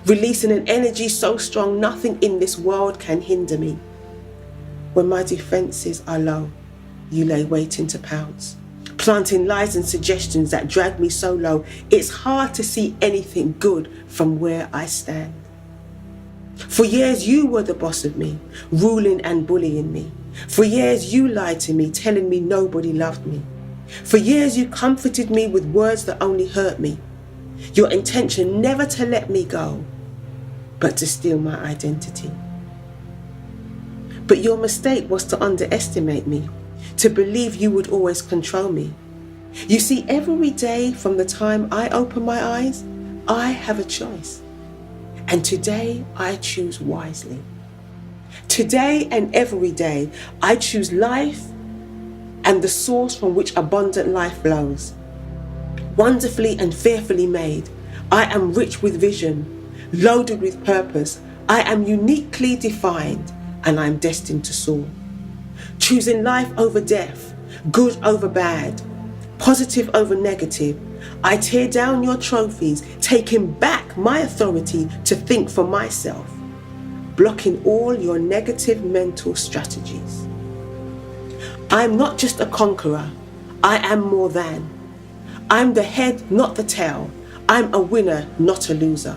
releasing an energy so strong nothing in this world can hinder me. When my defenses are low, you lay waiting to pounce, planting lies and suggestions that drag me so low, it's hard to see anything good from where I stand. For years you were the boss of me, ruling and bullying me. For years you lied to me, telling me nobody loved me. For years you comforted me with words that only hurt me. Your intention never to let me go, but to steal my identity. But your mistake was to underestimate me, to believe you would always control me. You see, every day from the time I open my eyes, I have a choice. And today I choose wisely. Today and every day, I choose life and the source from which abundant life flows. Wonderfully and fearfully made, I am rich with vision, loaded with purpose. I am uniquely defined, and I'm destined to soar. Choosing life over death, good over bad, positive over negative. I tear down your trophies, taking back my authority to think for myself, blocking all your negative mental strategies. I'm not just a conqueror, I am more than. I'm the head, not the tail. I'm a winner, not a loser.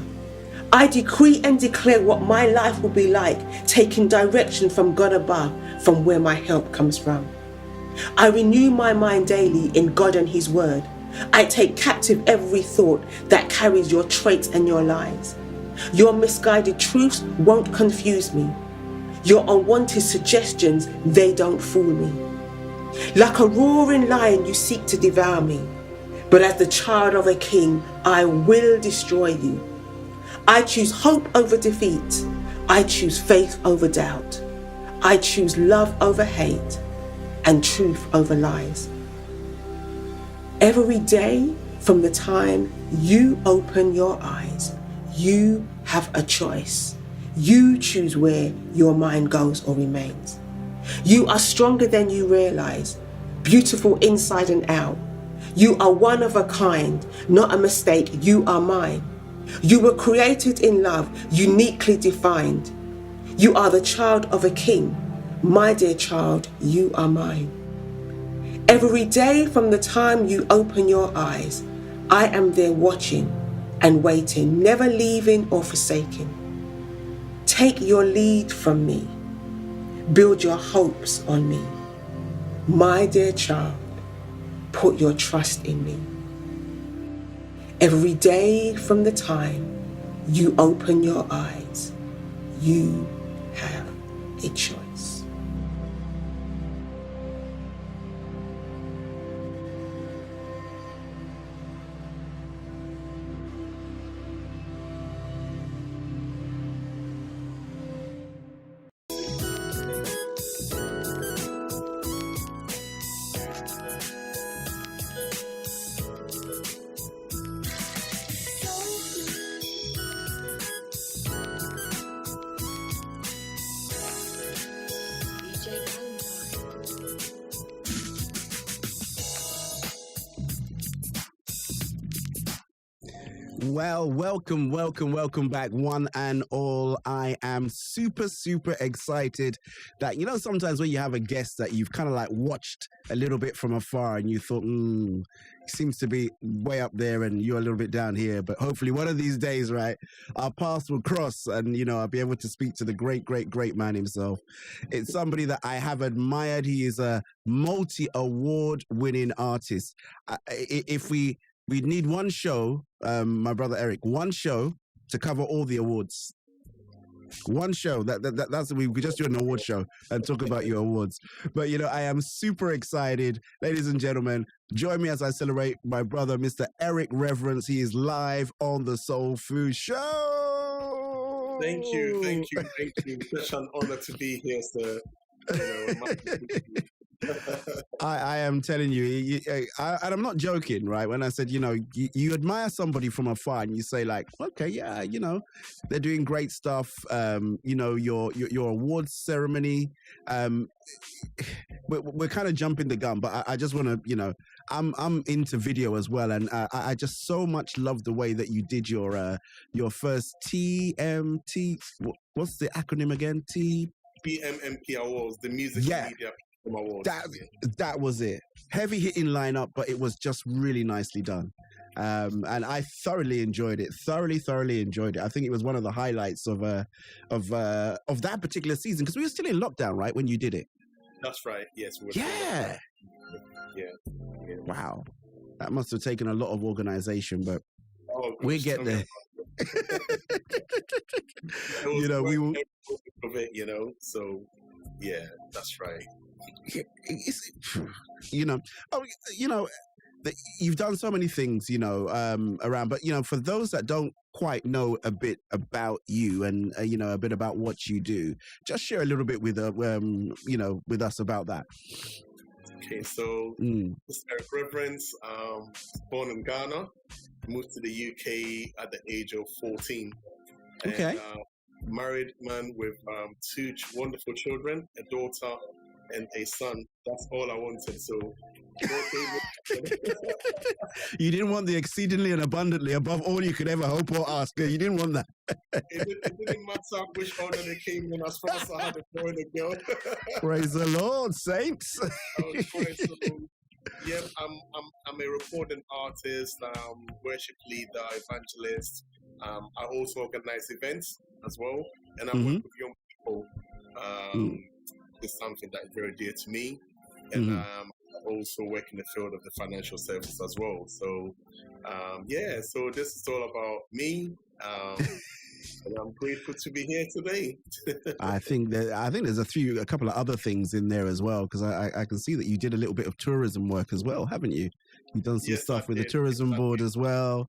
I decree and declare what my life will be like, taking direction from God above, from where my help comes from. I renew my mind daily in God and His word. I take captive every thought that carries your traits and your lies. Your misguided truths won't confuse me. Your unwanted suggestions, they don't fool me. Like a roaring lion, you seek to devour me. But as the child of a king, I will destroy you. I choose hope over defeat. I choose faith over doubt. I choose love over hate and truth over lies. Every day from the time you open your eyes, you have a choice. You choose where your mind goes or remains. You are stronger than you realize, beautiful inside and out. You are one of a kind, not a mistake. You are mine. You were created in love, uniquely defined. You are the child of a king. My dear child, you are mine. Every day from the time you open your eyes, I am there watching and waiting, never leaving or forsaking. Take your lead from me. Build your hopes on me. My dear child, put your trust in me. Every day from the time you open your eyes, you have a choice. Well, welcome back, one and all. I am super excited that, sometimes when you have a guest that you've kind of like watched a little bit from afar and you thought, he seems to be way up there and you're a little bit down here, but hopefully one of these days, right, our paths will cross and, I'll be able to speak to the great man himself. It's somebody that I have admired. He is a multi-award winning artist. If we need one show, my brother Eric, one show to cover all the awards. One show that's we could just do an award show and talk about your awards. But I am super excited, ladies and gentlemen. Join me as I celebrate my brother, Mr. Eric Reverence. He is live on the Soul Food Show. Thank you. Such an honor to be here, sir. I am telling you, and I'm not joking, right? When I said, you admire somebody from afar and you say like, okay, yeah, they're doing great stuff. Your awards ceremony, we're kind of jumping the gun, but I just want to, I'm into video as well. And I just so much love the way that you did your first TMT. What's the acronym again? PMMP Awards, the Music and Media Awards. That was it. Heavy hitting lineup, but it was just really nicely done. And I thoroughly enjoyed it. Thoroughly enjoyed it. I think it was one of the highlights of that particular season, because we were still in lockdown, right, when you did it. That's right. Yes. Yeah. Wow. That must have taken a lot of organization, but we get there. We will. Of it, so yeah, that's right. You've done so many things, around, but for those that don't quite know a bit about you and a bit about what you do, just share a little bit with with us about that. Okay, so this is Reverence, born in Ghana, moved to the UK at the age of 14. Okay. And, married man with two wonderful children, a daughter and a son. That's all I wanted. So you didn't want the exceedingly and abundantly above all you could ever hope or ask. You didn't want that. It didn't matter which order they came in, as far as I had a boy and a girl. Praise the Lord, saints. Yeah, I'm a recording artist, worship leader, evangelist. I also organize events as well, and I work with young people. It's something that is very dear to me, and I also work in the field of the financial services as well. So, so this is all about me. And I'm grateful to be here today. I think there's a couple of other things in there as well, because I can see that you did a little bit of tourism work as well, haven't you? You've done some stuff with the tourism board as well.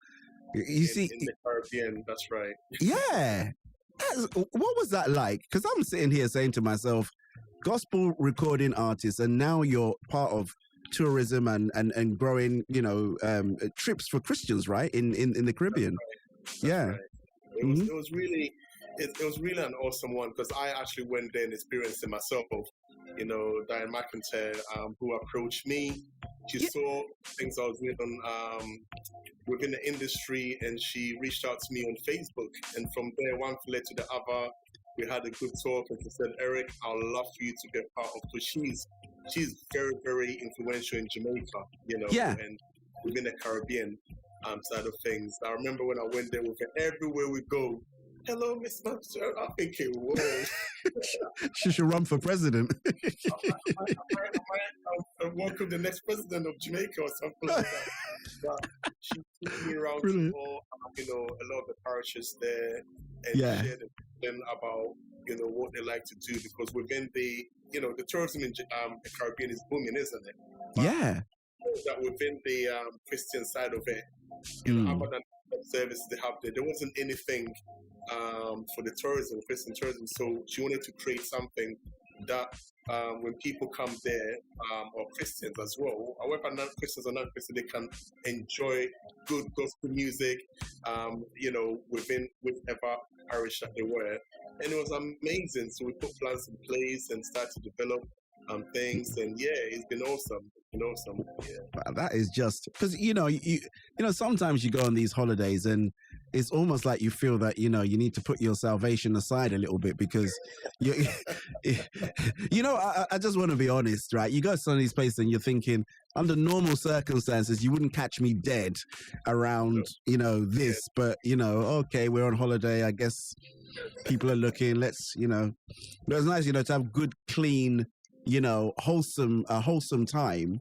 You see, in the Caribbean, that's right. Yeah. What was that like? Because I'm sitting here saying to myself, gospel recording artist, and now you're part of tourism and growing, trips for Christians, right? In the Caribbean. That's yeah. Right. It was really an awesome one, because I actually went there and experienced it myself. Diane McIntyre, who approached me, she saw things I was doing within the industry, and she reached out to me on Facebook. And from there, one led to the other. We had a good talk, and she said, "Eric, I'd love for you to be a part of." Because she's very, very influential in Jamaica, and within the Caribbean side of things. I remember when I went there with her, everywhere we go, "Hello, Miss Master." I'm thinking, whoa. She should run for president. I welcome the next president of Jamaica or something like that. But she took me around to all, a lot of the parishes there, and shared them about, what they like to do, because within the tourism in the Caribbean is booming, isn't it? But that within the Christian side of it, other than the services they have there wasn't anything for the Christian tourism. So she wanted to create something that when people come there, or Christians as well, however non-Christians or non-Christians, they can enjoy good gospel music, within whichever parish that they were. And it was amazing. So we put plans in place and started to develop things, and it's been awesome. That is just because sometimes you go on these holidays and it's almost like you feel that you need to put your salvation aside a little bit, because I just want to be honest, right? You go to some of these places and you're thinking, under normal circumstances you wouldn't catch me dead around this, but okay, we're on holiday, I guess people are looking, let's but it's nice to have good, clean, wholesome time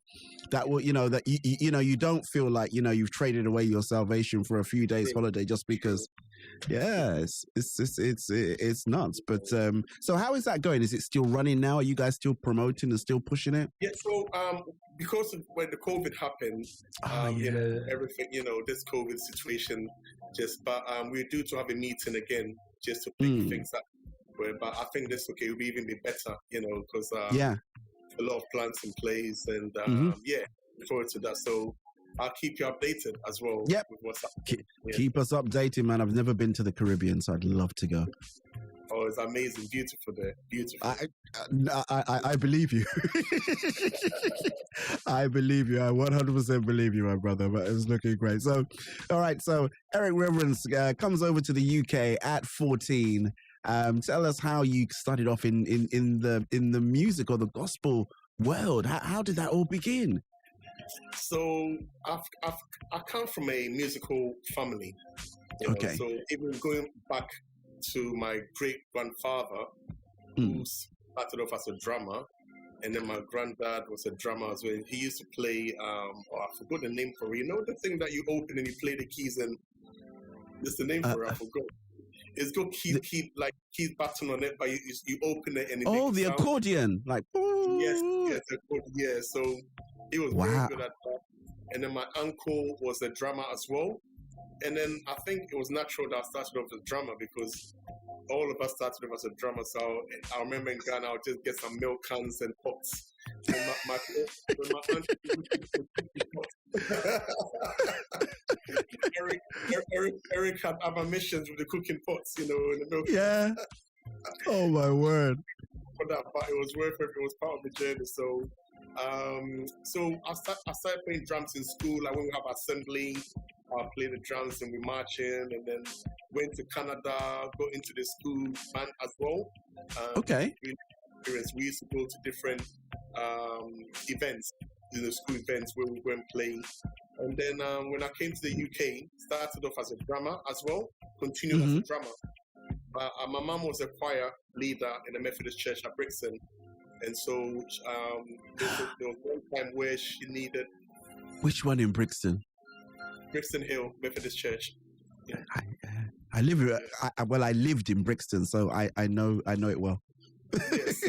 that will, that you don't feel like, you've traded away your salvation for a few days holiday just because, it's nuts. But, so how is that going? Is it still running now? Are you guys still promoting and still pushing it? Yeah. So, because of when the COVID happened, everything, this COVID situation but we're due to have a meeting again just to pick things up. But I think this will even be better, because a lot of plans in place, and yeah, look forward to that. So I'll keep you updated as well. Yep. With what's happening. Keep us updated, man. I've never been to the Caribbean, so I'd love to go. Oh, it's amazing, beautiful there, beautiful. I believe you. I believe you. I 100% believe you, my brother. But it's looking great. So, all right. So Eric Reverence comes over to the UK at 14. Tell us how you started off in the music or the gospel world. How did that all begin? So I come from a musical family. You know, Okay. So even going back to my great grandfather, who started off as a drummer, and then my granddad was a drummer as well. He used to play. I forgot the name for it. You know the thing that you open and you play the keys, and there's the name for it. I forgot. It's got keys button on it, but you open it and it makes The sound. accordion, like Yes, accordion. Yeah. So he was very good at that. And then my uncle was a drummer as well. And then I think it was natural that I started off as a drummer because all of us started off as a drummer. So I remember in Ghana, I'll just get some milk cans and pots. And my Eric had other missions with the cooking pots, you know, and the milk. Yeah. Oh my word. For that, but it was worth it. It was part of the journey. So I started playing drums in school. Like when we have assembly, I play the drums and we march in, and then went to Canada, got into the school band as well. Okay. We used to go to different events, school events where we go and play. And then when I came to the UK, started off as a drummer as well, continued as a drummer. My mom was a choir leader in the Methodist Church at Brixton. And so there was one time where she needed... Which one in Brixton? Brixton Hill Methodist Church. Yeah. I lived in Brixton, so I know it well. Yes.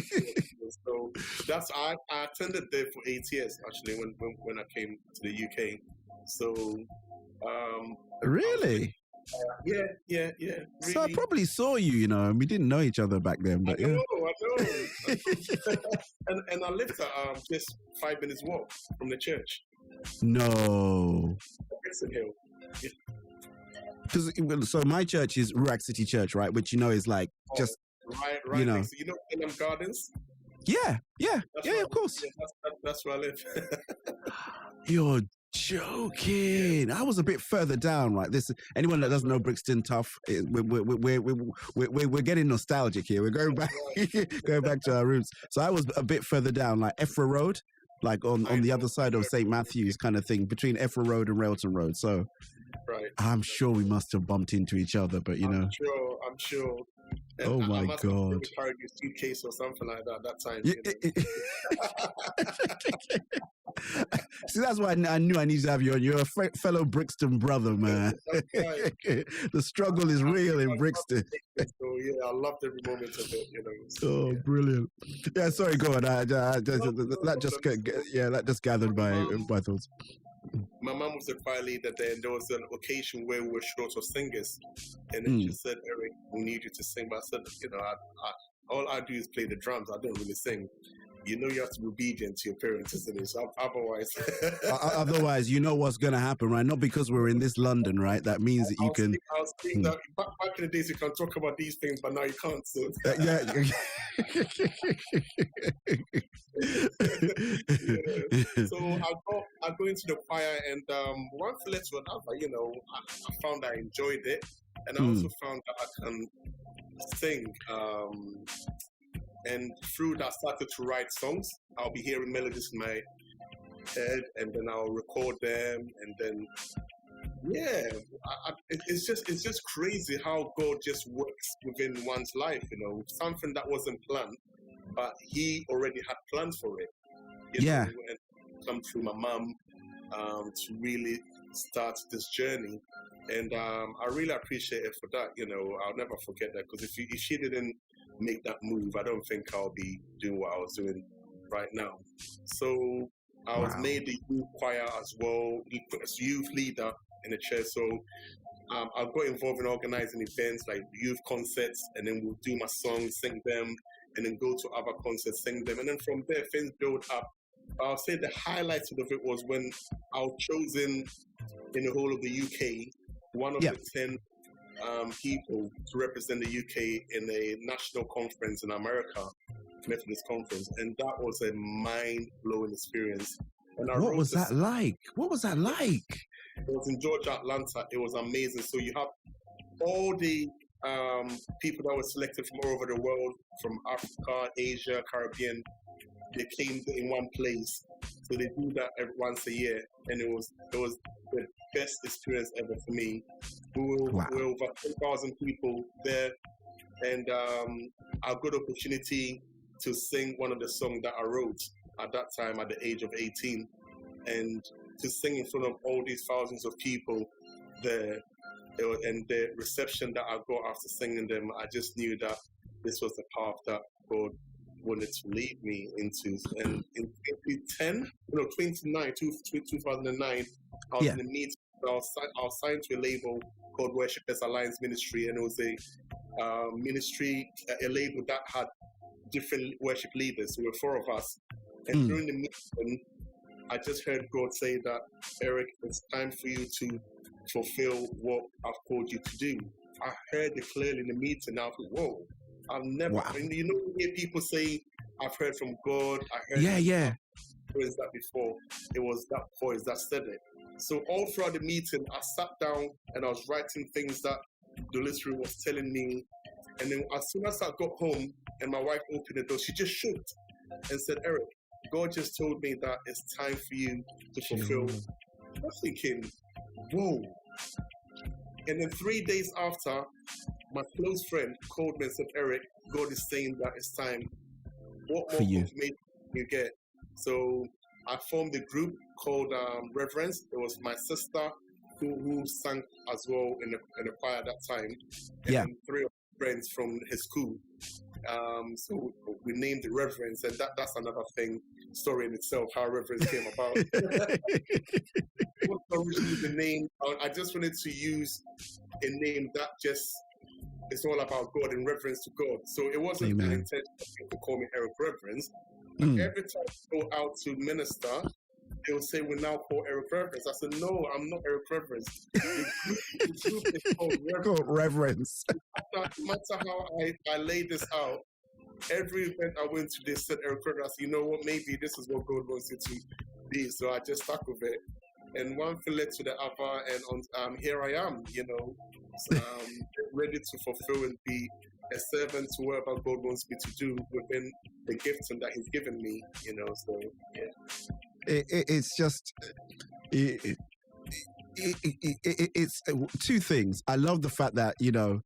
So that's I attended there for 8 years actually when I came to the UK. So really? Yeah. Really. So I probably saw you, and we didn't know each other back then, but I know. and I lived at just 5 minutes walk from the church. No. Brixton Hill. Yeah. So my church is Ruach City Church, right? Which is like just right. You know. So Elm Gardens. Yeah, of course. Yeah, that's where I live. You're joking. I was a bit further down, right? Anyone that doesn't know Brixton Tough, we're getting nostalgic here. We're going back, going back to our roots. So I was a bit further down, like Ephra Road, like on the other side of St. Matthew's kind of thing, between Ephra Road and Railton Road. So right. I'm sure we must have bumped into each other, but I'm sure. And oh my God! Have carried your suitcase or something like that time. See, that's why I knew I needed to have you on. You're a fellow Brixton brother, man. Right. The struggle is real in Brixton. So yeah, I loved every moment of it. Oh, brilliant! Yeah, sorry, go on. That just gathered my thoughts. My mom was a choir leader then. There was an occasion where we were short of singers, and then she said, "Eric, we need you to sing." But I said, all I do is play the drums. I don't really sing. You have to be obedient to your parents, isn't it? So otherwise, otherwise, you know what's going to happen, right? Not because we're in this London, right? That means that you can. I was thinking that back in the days you can talk about these things, but now you can't. So So I go into the choir, and one led to another. I found I enjoyed it, and I also found that I can sing. And through that, I started to write songs. I'll be hearing melodies in my head, and then I'll record them, and then it's just crazy how God just works within one's life. Something that wasn't planned, but He already had plans for it. And come through my mom to really start this journey, and I really appreciate it for that. I'll never forget that, because if she didn't make that move, I don't think I'll be doing what I was doing right now. So I was made the youth choir as well, as youth leader in the church. So I got involved in organizing events like youth concerts, and then we'll do my songs, sing them, and then go to other concerts, sing them. And then from there, things build up. I'll say the highlight of it was when I was chosen in the whole of the UK, one of the 10 people to represent the UK in a national conference in America, Methodist conference. And that was a mind-blowing experience. And what was that like? What was that like? It was in Georgia, Atlanta. It was amazing. So you have all the people that were selected from all over the world, from Africa, Asia, Caribbean. They came in one place. So they do that once a year. And it was the best experience ever for me. We were over 10,000 people there. And I got the opportunity to sing one of the songs that I wrote at that time at the age of 18. And to sing in front of all these thousands of people there. And the reception that I got after singing them, I just knew that this was the path that God wanted to lead me into. And in 2009, I was in the meeting. I was signed to a label called Worshipers Alliance Ministry, and it was a ministry, a label that had different worship leaders. There were 4 of us. And during the meeting, I just heard God say that, Eric, it's time for you to fulfill what I've called you to do. I heard it clearly in the meeting. I was like, whoa, I've never, and you know, you hear people say, I've heard from God. I heard is that before. It was that voice that said it. So all throughout the meeting, I sat down and I was writing things that the Holy Spirit was telling me. And then as soon as I got home and my wife opened the door, she just shook and said, Eric, God just told me that it's time for you to fulfill. I was thinking, whoa. And then 3 days after, my close friend called me and said, Eric, God is saying that it's time. What more confirmation you get? So I formed a group called Reverence. It was my sister who sang as well in the choir at that time. And 3 of my friends from his school. So we named it Reverence, and that's another story in itself, how Reverence came about. What originally the name, I just wanted to use a name that just, it's all about God and reverence to God. So it wasn't an intention to call me Eric Reverence. Every time I go out to minister, they'll say, we now call Eric Reverence. I said, no, I'm not Eric Reverence. The group is called Reverence. No matter how I lay this out, every event I went to, they said Eric Reverence. I said, you know what, maybe this is what God wants you to be. So I just stuck with it. And one thing led to the other, and here I am, you know, ready to fulfill and be a servant to whatever God wants me to do within the gifting that He's given me, you know. So yeah, it's just it's 2 things. I love the fact that the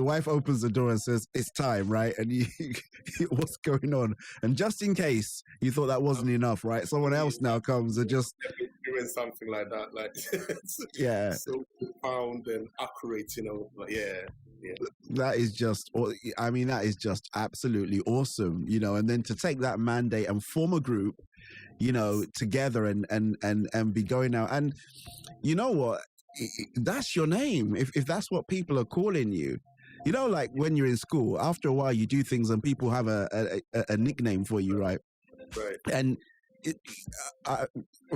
wife opens the door and says it's time, right? And you what's going on? And just in case you thought that wasn't enough, right? Someone else now comes and just doing something like that, like so profound and accurate, you know. Like, that is just, I mean, that is just absolutely awesome, you know. And then to take that mandate and form a group, you know, together and be going out, and you know what? That's your name. If that's what people are calling you, you know, like when you're in school, after a while you do things and people have a nickname for you, right? Right. And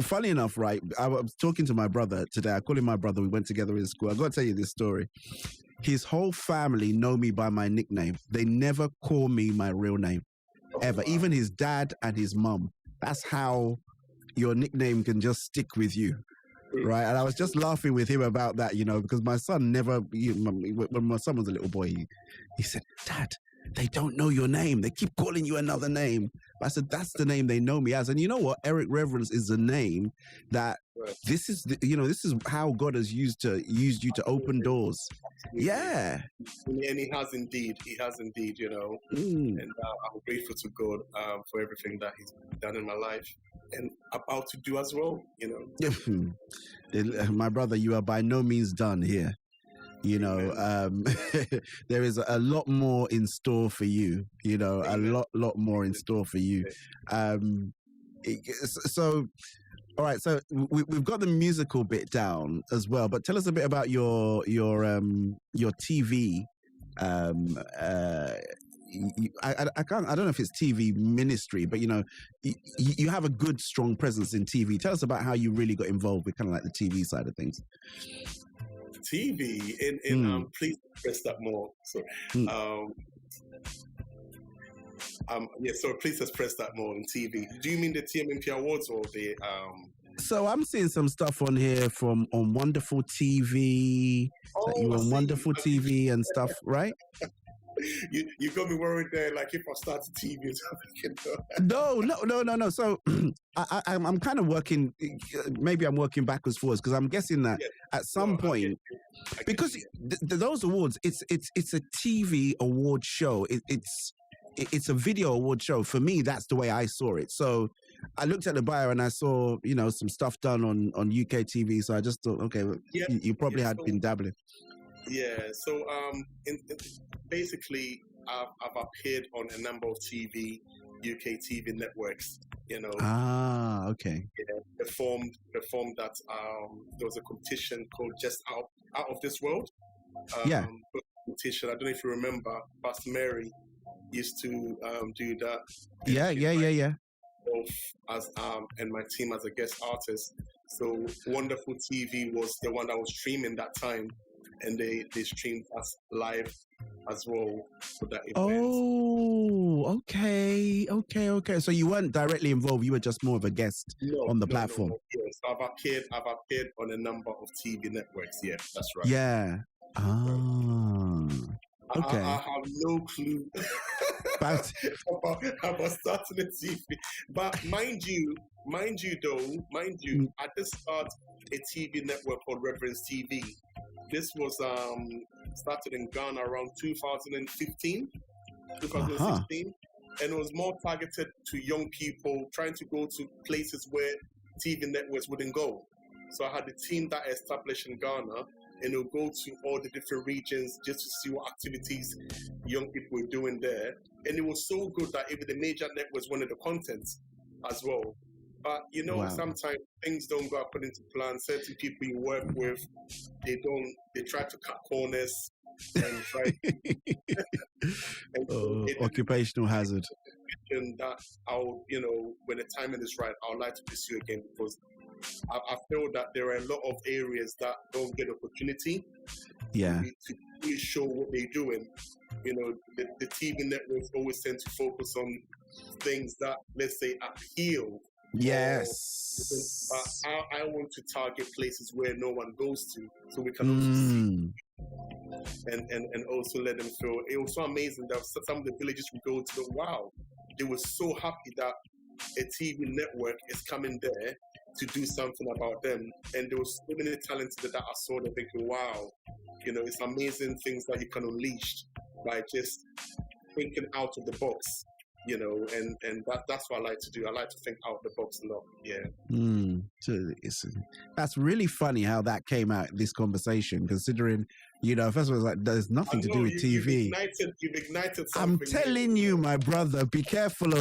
funny enough, right, I was talking to my brother today. I call him my brother. We went together in school. I got to tell you this story. His whole family know me by my nickname. They never call me my real name, ever. Wow. Even his dad and his mum. That's how your nickname can just stick with you. Right, and I was just laughing with him about that, you know, because my son never, when my son was a little boy, he said, Dad, they don't know your name. They keep calling you another name. I said, that's the name they know me as. And you know what? Eric Reverence is the name that this is, this is how God has used you to open doors. Yeah. And he has indeed, you know. And I'm grateful to God for everything that He's done in my life and about to do as well, you know. My brother, you are by no means done here. You know, there is a lot more in store for you, you know, a lot more in store for you. So, all right, so we've got the musical bit down as well, but tell us a bit about your TV, I can't. I don't know if it's TV ministry, but you have a good, strong presence in TV. Tell us about how you really got involved with kind of like the TV side of things. TV please press that more. So, so please just press that more on TV. Do you mean the TMMP Awards or the? So I'm seeing some stuff on here on Wonderful TV. That you on Wonderful TV and stuff, right? You got me worried there. Like if I started TV, No. So I'm kind of working. Maybe I'm working backwards forwards because I'm guessing that at some point, because those awards, it's a TV award show. It's a video award show. For me, that's the way I saw it. So I looked at the bio and I saw, some stuff done on UK TV. So I just thought, okay, you probably had been dabbling. Yeah. So basically, I've appeared on a number of UK TV networks. Ah, okay. Yeah, performed that. There was a competition called Just Out of This World. Competition. I don't know if you remember, Pastor Mary used to do that. Yeah. Both as and my team as a guest artist. So Wonderful TV was the one that was streaming that time, and they streamed us live as well for that event. Oh, okay. So you weren't directly involved; you were just more of a guest on the platform. No. Yes, I've appeared on a number of TV networks. Yeah, that's right. Yeah. Okay. I have no clue about starting a TV. But mind you, I did start a TV network called Reverence TV. This was started in Ghana around 2015, 2016, and it was more targeted to young people trying to go to places where TV networks wouldn't go. So I had a team that I established in Ghana, and it'll go to all the different regions just to see what activities young people were doing there. And it was so good that even the major networks wanted the content as well. But sometimes things don't go according to plan. Certain people you work with, they try to cut corners and try. Occupational hazard. And that when the timing is right, I would like to pursue again because I feel that there are a lot of areas that don't get opportunity. Yeah. To really show what they're doing. The TV networks always tend to focus on things that, let's say, appeal. Yes. I want to target places where no one goes to, so we can also see and also let them feel. It was so amazing that some of the villages we go to, wow, they were so happy that a TV network is coming there to do something about them. And there was so many talents that I saw that thinking, wow, it's amazing things that you can unleash by just thinking out of the box. And that's what I like to do. I like to think out of the box a lot. Yeah. So that's really funny how that came out, this conversation, considering, first of all, like, there's nothing to do with TV. You've ignited something. I'm telling you, my brother, be careful.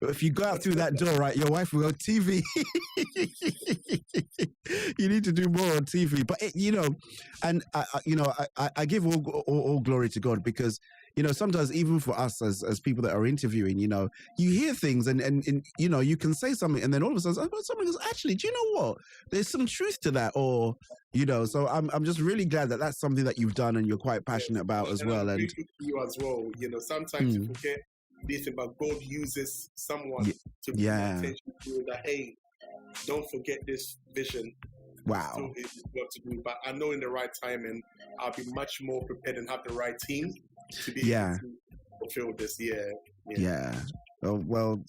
If you go out through that door, right, your wife will go, TV. You need to do more on TV. But, and, I give all glory to God because, sometimes even for us as people that are interviewing, you hear things and you can say something and then all of a sudden someone goes, actually, do you know what? There's some truth to that, or, so I'm just really glad that that's something that you've done and you're quite passionate about as well. And you as well, sometimes you forget this, but God uses someone to bring attention to that, hey, don't forget this vision. Wow. So it's what to do. But I know in the right time and I'll be much more prepared and have the right team to be able to fulfill this. Yeah. Oh, well,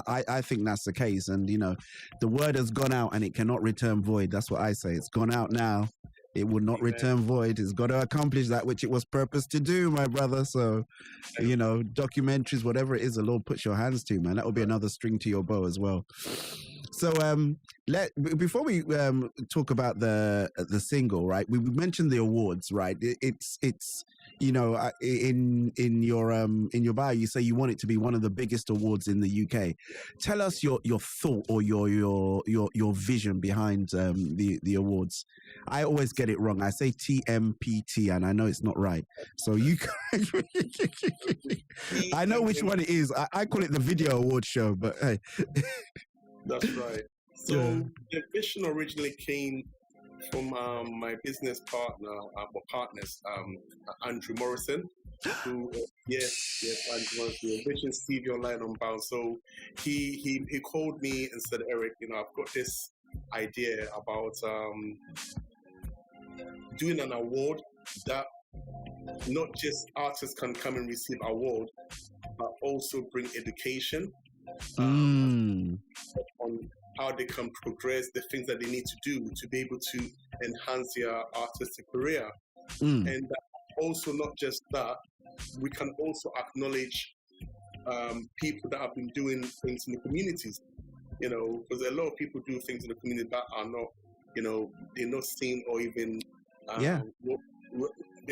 I think that's the case. And, the word has gone out and it cannot return void. That's what I say. It's gone out now. It will not return void. It's got to accomplish that which it was purposed to do, my brother. So, documentaries, whatever it is, the Lord puts your hands to, man. That will be another string to your bow as well. So before we talk about the single, right? We mentioned the awards, right? It's you know, in your bio you say you want it to be one of the biggest awards in the UK. Tell us your thought or your vision behind the awards. I always get it wrong. I say TMPT and I know it's not right. So you I know which one it is. I call it the Video Award Show, but hey. That's right. So the vision originally came from my business partners, Andrew Morrison, who Andrew Morrison, Vision Stevie Online Unbound. So he called me and said, Eric, you know, I've got this idea about doing an award that not just artists can come and receive award, but also bring education on how they can progress, the things that they need to do to be able to enhance their artistic career. And also not just that, we can also acknowledge people that have been doing things in the communities, you know, because a lot of people do things in the community that are not, you know, they're not seen or even they're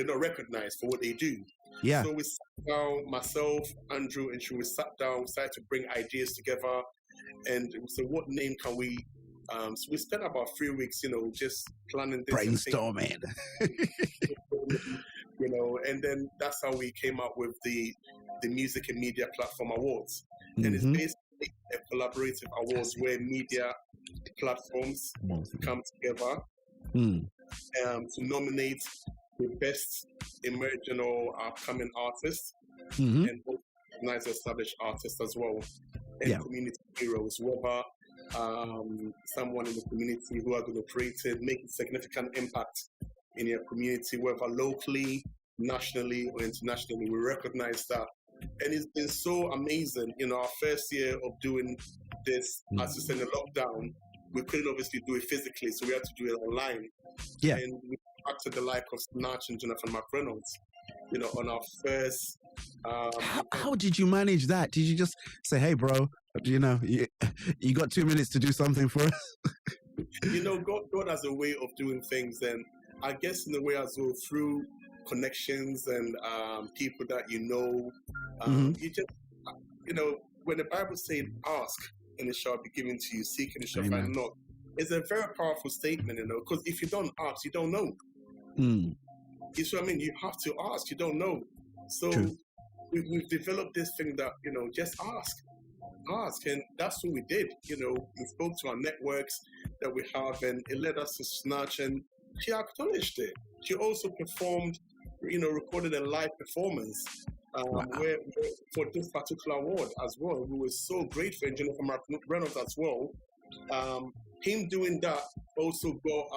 not recognized for what they do. Yeah. So we sat down, myself, Andrew, and we sat down, we started to bring ideas together, and we said, what name can we? So we spent about 3 weeks, you know, just planning this, brainstorming. You know, and then that's how we came up with the Music and Media Platform Awards, and it's basically a collaborative awards where media platforms come together to nominate the best emerging or upcoming artists and recognize established artists as well, and community heroes, whether someone in the community who are going to create it, make a significant impact in your community, whether locally, nationally, or internationally. We recognize that. And it's been so amazing. You know, our first year of doing this, as you said, in lockdown, we couldn't obviously do it physically, so we had to do it online. Yeah. And we acted the like of Snatch and Jonathan McReynolds, you know, on our first... How did you manage that? Did you just say, hey, bro, you know, you got 2 minutes to do something for us? You know, God has a way of doing things, and I guess in a way as well, through connections and people that you know, you just, you know, when the Bible says ask and it shall be given to you, seek and it shall find, knock, it's a very powerful statement, you know, because if you don't ask, you don't know. You see what I mean? You have to ask, you don't know. So we've developed this thing that, you know, just ask, and that's what we did. You know, we spoke to our networks that we have, and it led us to Snatch, and she acknowledged it. She also performed, you know, recorded a live performance where for this particular award as well. We were so grateful, and Jennifer McReynolds as well. Him doing that also got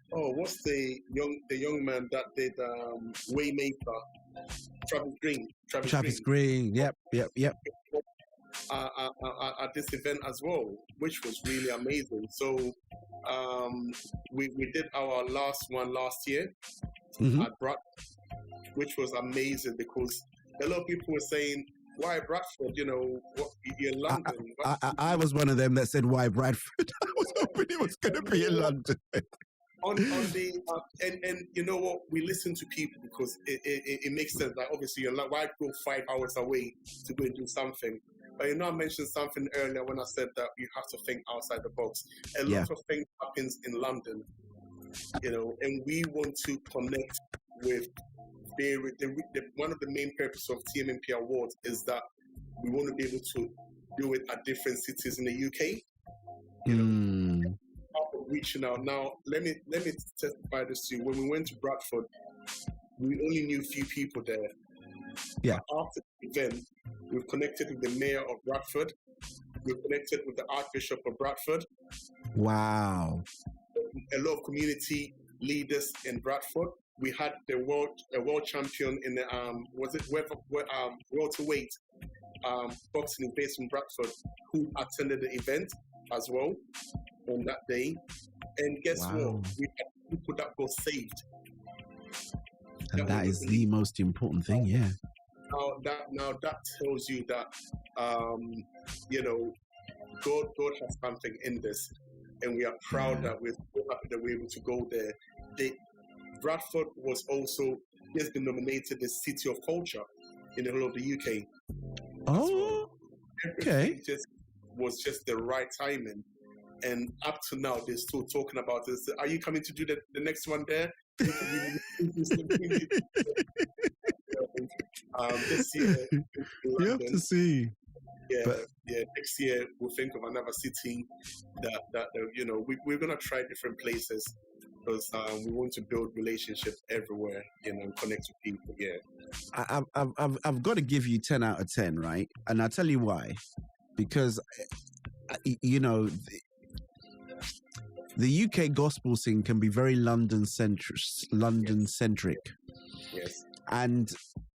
what's the young man that did Waymaker, Travis Green. Yep. At this event as well, which was really amazing. So we did our last one last year at Bradford, which was amazing because a lot of people were saying, why Bradford? You know, you're in London. I was one of them that said, why Bradford? I was hoping it was going to be in London. On the and you know what, we listen to people because it makes sense. Like obviously you're like, why go 5 hours away to go and do something? But you know, I mentioned something earlier when I said that you have to think outside the box. A lot of things happens in London, you know, and we want to connect with one of the main purposes of TMMP Awards is that we want to be able to do it at different cities in the UK. You know, reaching out. Now, let me testify this to you. When we went to Bradford, we only knew a few people there. Yeah. But after the event, we've connected with the mayor of Bradford. We've connected with the Archbishop of Bradford. Wow. A lot of community leaders in Bradford. We had a world champion in the welterweight boxing based in Bradford who attended the event as well on that day. And guess what? We had people that got saved. And that is the most important thing, Now that tells you that you know, God has something in this, and we are proud that we're so happy that we're able to go there. Bradford was also has been nominated the City of Culture in the whole of the UK. Oh, okay. Was just the right timing, and up to now they're still talking about this. Are you coming to do the next one there? This year, you have to see. Yeah. Next year we'll think of another city that we're gonna try different places because we want to build relationships everywhere, connect with people. Yeah, I've got to give you 10 out of 10, right? And I'll tell you why. Because the UK gospel scene can be very London centric. Yes. And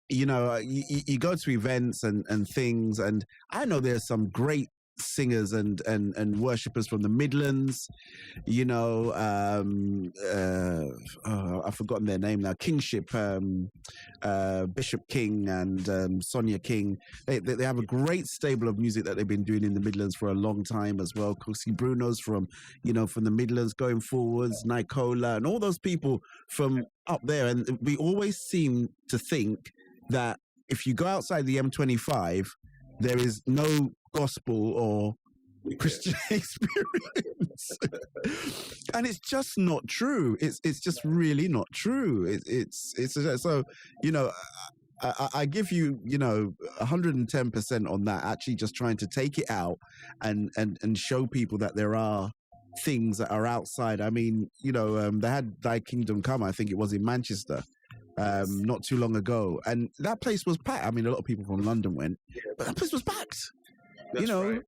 you go to events and things, and I know there's some great singers and worshippers from the Midlands. I've forgotten their name now. Kingship, Bishop King and Sonia King. They have a great stable of music that they've been doing in the Midlands for a long time as well. Cosi Bruno's from the Midlands going forwards, Nicola, and all those people from up there. And we always seem to think that if you go outside the M25, there is no gospel or Christian experience, and it's just not true. It's just really not true. It's so I give you 110% on that. Actually, just trying to take it out and show people that there are things that are outside. I mean, they had Thy Kingdom Come. I think it was in Manchester. Not too long ago, and that place was packed. I mean, a lot of people from London went, but that place was packed. That's right.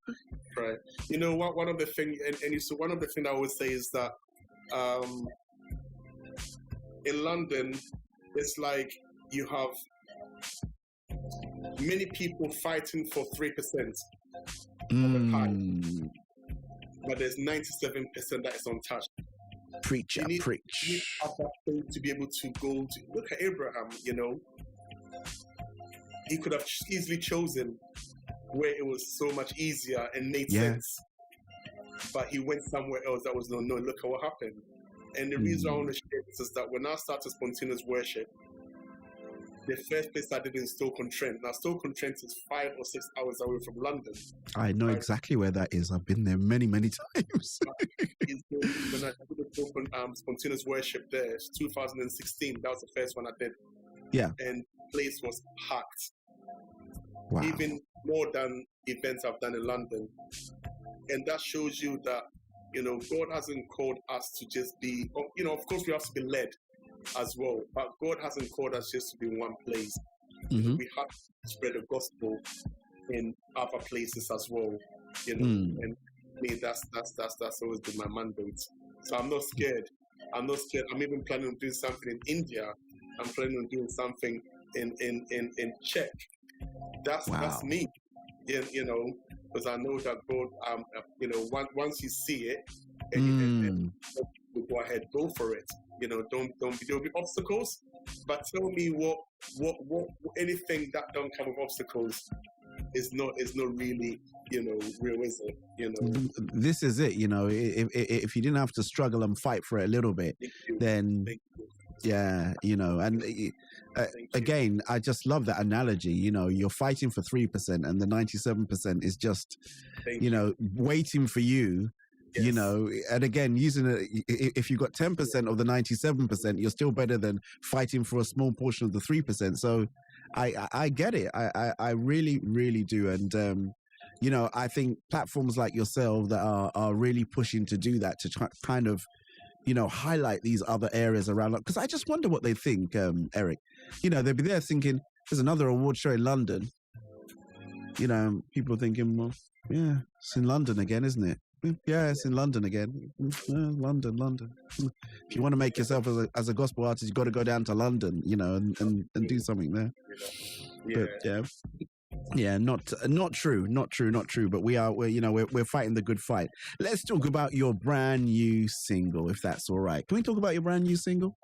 One of the things, and so one of the things I would say is that in London, it's like you have many people fighting for 3% of the pie, but there's 97% that is untouched. Preach. You need to have that faith to be able to go to look at Abraham. He could have easily chosen where it was so much easier and made sense, but he went somewhere else that was no. Look at what happened. And the reason I want to share this is that when I started spontaneous worship, the first place I did in Stoke-on-Trent. Now, Stoke-on-Trent is 5 or 6 hours away from London. I know exactly where that is. I've been there many, many times. When I did spontaneous worship there, 2016, that was the first one I did. Yeah. And the place was packed. Wow. Even more than events I've done in London. And that shows you that, God hasn't called us to just be, of course we have to be led as well, but God hasn't called us just to be in one place. Mm-hmm. We have to spread the gospel in other places as well, and I mean that's always been my mandate. So I'm not scared. I'm even planning on doing something in India. I'm planning on doing something in Czech. That's me, because I know that God, once you see it, and you go ahead, go for it. There'll be obstacles, but tell me what anything that don't come with obstacles is not really real, is it? This is it. If you didn't have to struggle and fight for it a little bit, then yeah, and again, I just love that analogy. You're fighting for 3%, and the 97% is just waiting for you. Yes. And again, using it, if you got 10% of the 97%, you're still better than fighting for a small portion of the 3%. So I get it. I really, really do. And, I think platforms like yourself that are really pushing to do that, to try, kind of, highlight these other areas around. Because I just wonder what they think, Eric. They'll be there thinking, there's another award show in London. People are thinking, well, yeah, it's in London again, isn't it? Yeah, it's in London again. London. If you want to make yourself as a gospel artist, you've got to go down to London, and do something there. Yeah. But not true. But we're fighting the good fight. Let's talk about your brand new single, if that's all right. Can we talk about your brand new single?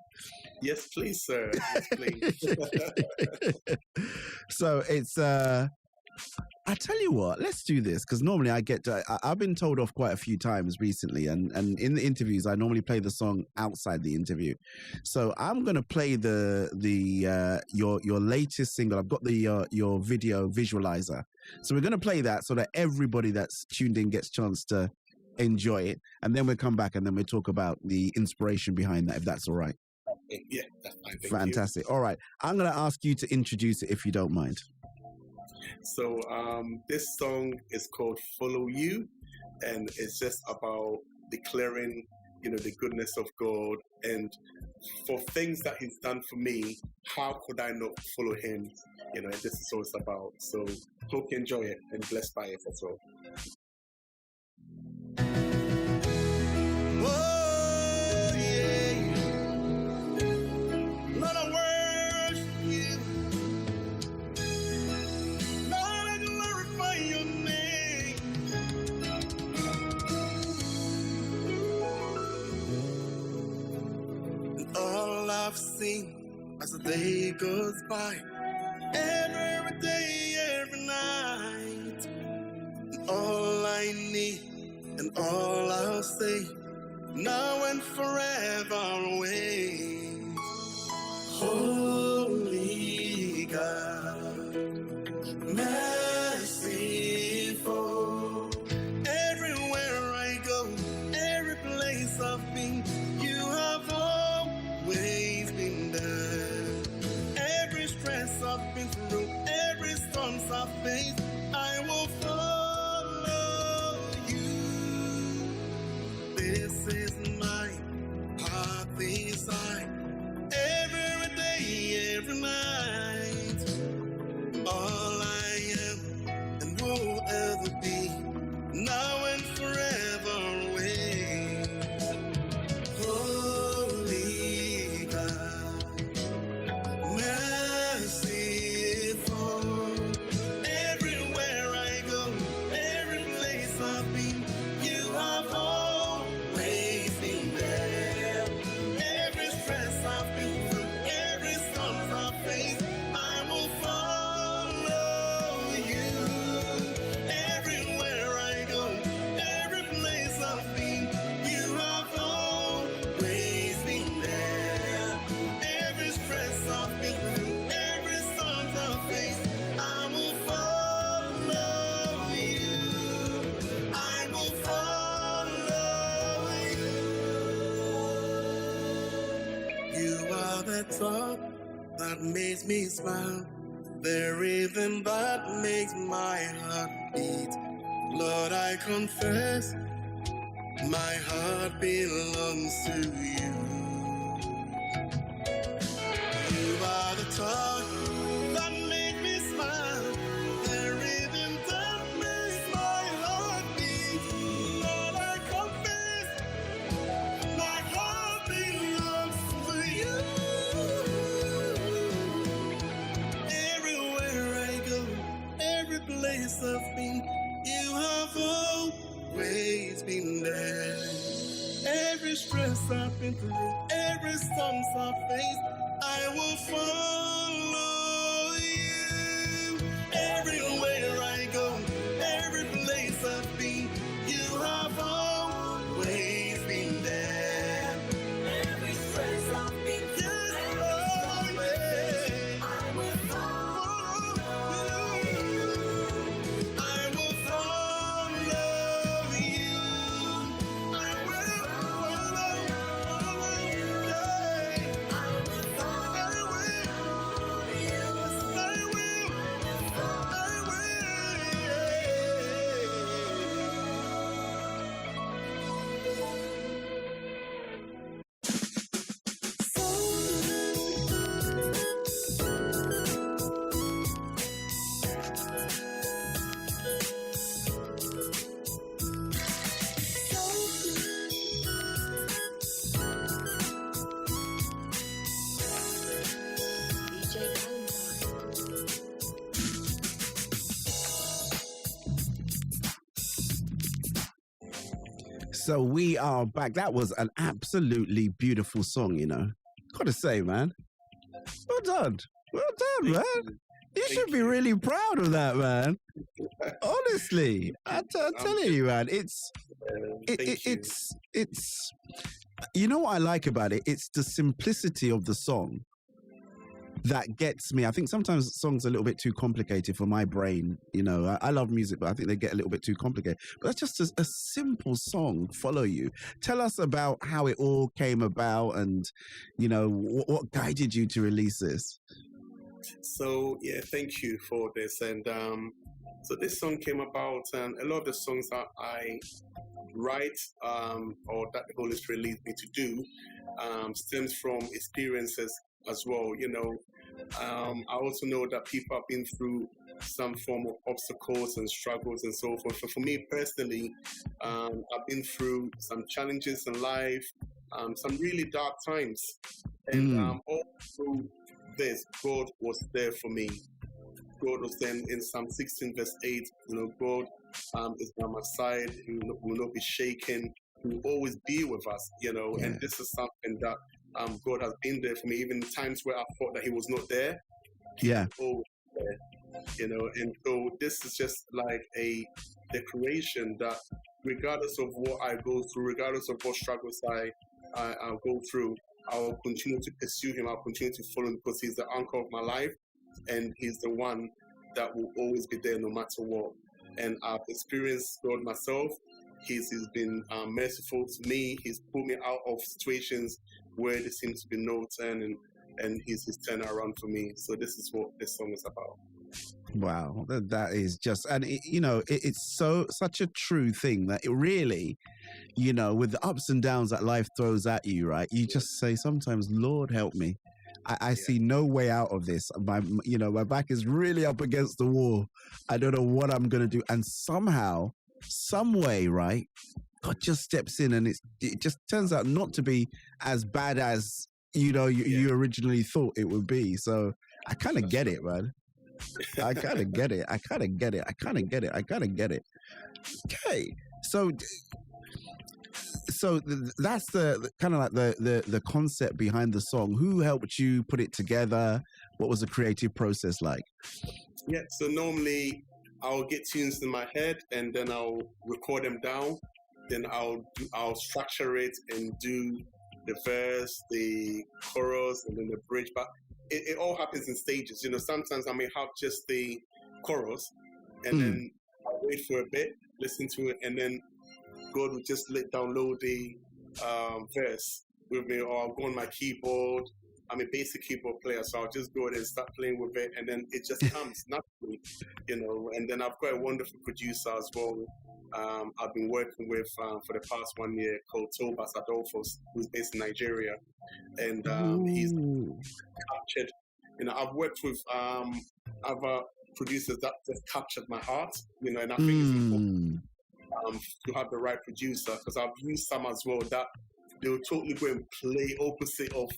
Yes, please, sir. Yes, please. So it's I tell you what, let's do this because normally I've been told off quite a few times recently, and in the interviews I normally play the song outside the interview. So I'm gonna play your latest single. I've got your video visualizer, so we're gonna play that so that everybody that's tuned in gets a chance to enjoy it, and then we'll come back and then we'll talk about the inspiration behind that, if that's all right. Yeah, that's fine. Thank Fantastic. you. All right, I'm gonna ask you to introduce it if you don't mind. So this song is called Follow You, and it's just about declaring, the goodness of God, and for things that He's done for me, how could I not follow Him? And this is what it's about. So hope you enjoy it and blessed by it as well. Oh, yeah. Lord, I worship you. Lord, I glorify your name. And all I've seen as the day goes by, every day, every night, and all I need and all I'll say, now and forever always. Holy God, merciful. Everywhere I go, every place I've been, you have always been there. Every stress I've been through, every storm I've faced, I will follow you. This is my heart desire. Every day, every night, all I am and will ever be, now and forever always. Holy God, merciful. Everywhere I go, every place I've been, you have always been there. Every stress I've been through, every storm I've faced, I will follow you. Everywhere I go, every place I've been, you have always been there. Every stress I've been through, every storm I've faced, I will follow you. I will follow you. You are the top that makes me smile, the rhythm that makes my heart beat. Lord, I confess, my heart belongs to you. You are the talk that makes me smile, the rhythm that makes my heart beat. Lord, I confess, my heart belongs to you. Everywhere I go, every place I've been, you have always been there. Every stress I've been through, every storm I've faced, I will follow you. Everywhere I go, every place I've been, you have always been there. Every stress I've been through, I will follow you. I will follow you. I will follow you. I will follow you. So we are back. That was an absolutely beautiful song, Gotta say, man. Well done. Well done, man. You should be really proud of that, man. Honestly, I'm telling you, man, it's you know what I like about it? It's the simplicity of the song that gets me. I think sometimes songs are a little bit too complicated for my brain. You know, I love music, but I think they get a little bit too complicated. But that's just a simple song, Follow You. Tell us about how it all came about and, you know, what guided you to release this. So, yeah, thank you for this. And so this song came about, and a lot of the songs that I write or that the Holy Spirit leads me to do stems from experiences as well. You know, I also know that people have been through some form of obstacles and struggles and so forth. So for me personally, I've been through some challenges in life, some really dark times. And all through this, God was there for me. God was then in Psalm 16 verse 8, you know, God is by my side, He will not be shaken, He will always be with us, you know, and this is something that God has been there for me, even in times where I thought that He was not there. He was always there, you know, and so this is just like a declaration that regardless of what I go through, regardless of what struggles I go through, I will continue to pursue Him, I'll continue to follow Him because He's the anchor of my life. And He's the one that will always be there no matter what. And I've experienced God myself. He's been merciful to me. He's pulled me out of situations where there seems to be no turn, and He's turned around for me. So this is what this song is about. Wow, that is just, and you know, it's such a true thing that it really, you know, with the ups and downs that life throws at you, right? You just say sometimes, Lord, help me. I see no way out of this. My back is really up against the wall. I don't know what I'm going to do. And somehow, some way, right, God just steps in, and it just turns out not to be as bad as, you know, you originally thought it would be. So I kind of get it, man. I kind of get it. Okay. So that's the kind of like the concept behind the song. Who helped you put it together? What was the creative process like? Yeah, so normally I'll get tunes in my head and then I'll record them down. Then I'll structure it and do the verse, the chorus, and then the bridge. But it all happens in stages. You know, sometimes I may have just the chorus and then I'll wait for a bit, listen to it, and then God will just download the verse with me, or I'll go on my keyboard. I'm a basic keyboard player, so I'll just go ahead and start playing with it, and then it just comes naturally, you know. And then I've got a wonderful producer as well. I've been working with for the past 1 year, called Tobas Adolphus, who's based in Nigeria, and he's captured. You know, I've worked with other producers that just captured my heart, you know, and I think it's important to have the right producer, because I've used some as well that they will totally go and play opposite of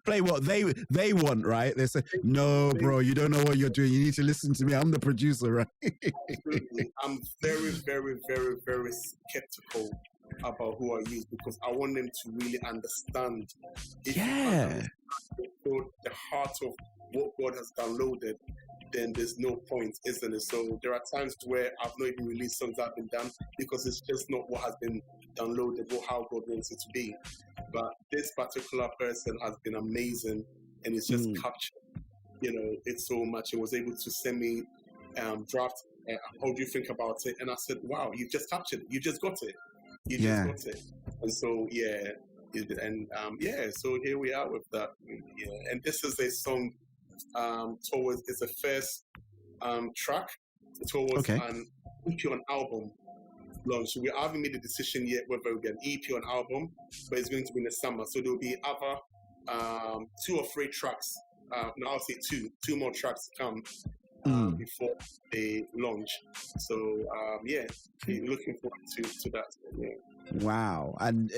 play what they want, right? They say, no, bro, you don't know what you're doing. You need to listen to me. I'm the producer, right? I'm very, very, very, very skeptical about who I use, because I want them to really understand. The heart of what God has downloaded, then there's no point, isn't it? So there are times where I've not even released songs that have been done because it's just not what has been downloaded or how God wants it to be. But this particular person has been amazing, and it's just captured, you know, it's so much. It was able to send me draft. How do you think about it? And I said, wow, you just captured it. You just got it. You just got it. And so, so here we are with that. Yeah. And this is a song towards, it's the first track towards an EP on album launch. We haven't made a decision yet whether it'll be an EP on album, but it's going to be in the summer. So there'll be other 2 or 3 tracks. No, I'll say two more tracks to come before they launch. So looking forward to that. Yeah. Wow. And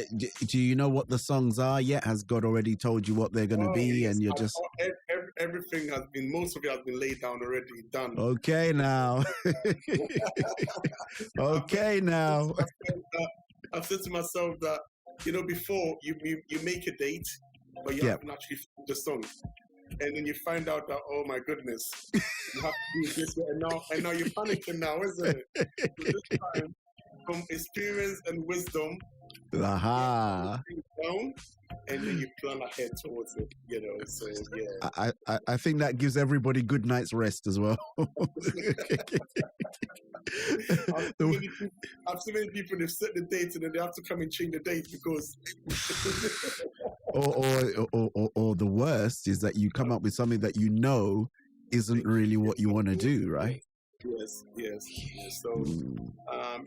do you know what the songs are yet? Has God already told you what they're going to be? Yes. And you're just everything has been, most of it has been laid down already, done. Okay now. I've said to myself that, you know, before you make a date, but you haven't actually finished the song. and then you find out that, oh my goodness, you have to do this, and now you're panicking now, isn't it? So this time, from experience and wisdom, Aha. down, and then you plan ahead towards it, you know. So yeah, I think that gives everybody good night's rest as well. I've seen many people, they've set the date and then they have to come and change the date because or the worst is that you come up with something that you know isn't really what you want to do, right? Yes. So,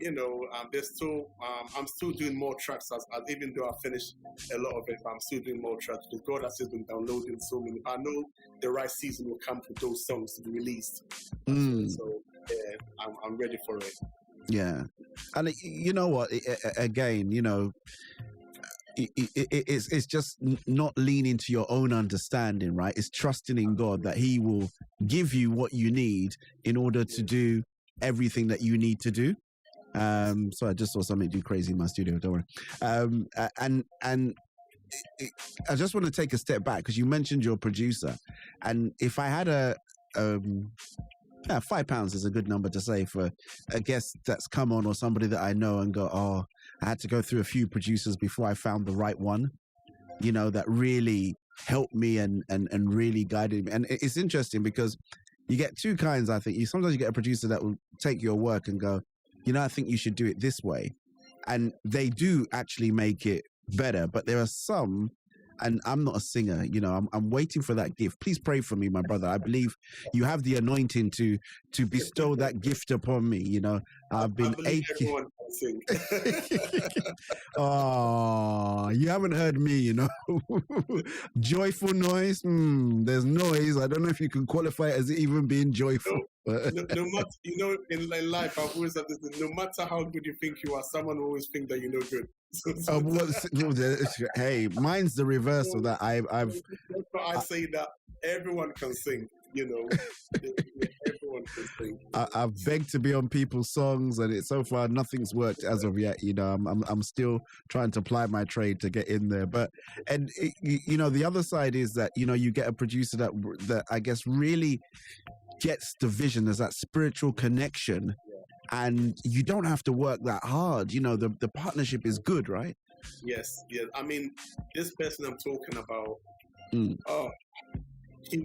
you know, there's still, I'm still doing more tracks. As even though I finished a lot of it, I'm still doing more tracks because God has just been downloading so many. I know the right season will come for those songs to be released. So, yeah, I'm ready for it. Yeah, and you know what? Again, you know, it's just not leaning to your own understanding, right? It's trusting in God that He will give you what you need in order to do everything that you need to do. So I just saw something do crazy in my studio. Don't worry. And I just want to take a step back because you mentioned your producer, and if I had £5 is a good number to say for a guest that's come on or somebody that I know and go, oh, I had to go through a few producers before I found the right one, you know, that really helped me and really guided me. And it's interesting because you get two kinds, I think. Sometimes you get a producer that will take your work and go, you know, I think you should do it this way. And they do actually make it better. But there are some, and I'm not a singer, you know, I'm waiting for that gift. Please pray for me, my brother. I believe you have the anointing to bestow that gift upon me, you know. I've been aching. Oh, you haven't heard me, you know. Joyful noise. There's noise. I don't know if you can qualify it as even being joyful. No matter, you know, in life, I've always said this: no matter how good you think you are, someone will always think that you know good. Hey, mine's the reverse of that. I say that everyone can sing. You know, everyone can sing. I've begged to be on people's songs, and so far nothing's worked as of yet. You know, I'm still trying to ply my trade to get in there. But you know, the other side is that, you know, you get a producer that I guess really gets the vision. There's that spiritual connection, and you don't have to work that hard. You know, the partnership is good, right? Yes. I mean, this person I'm talking about.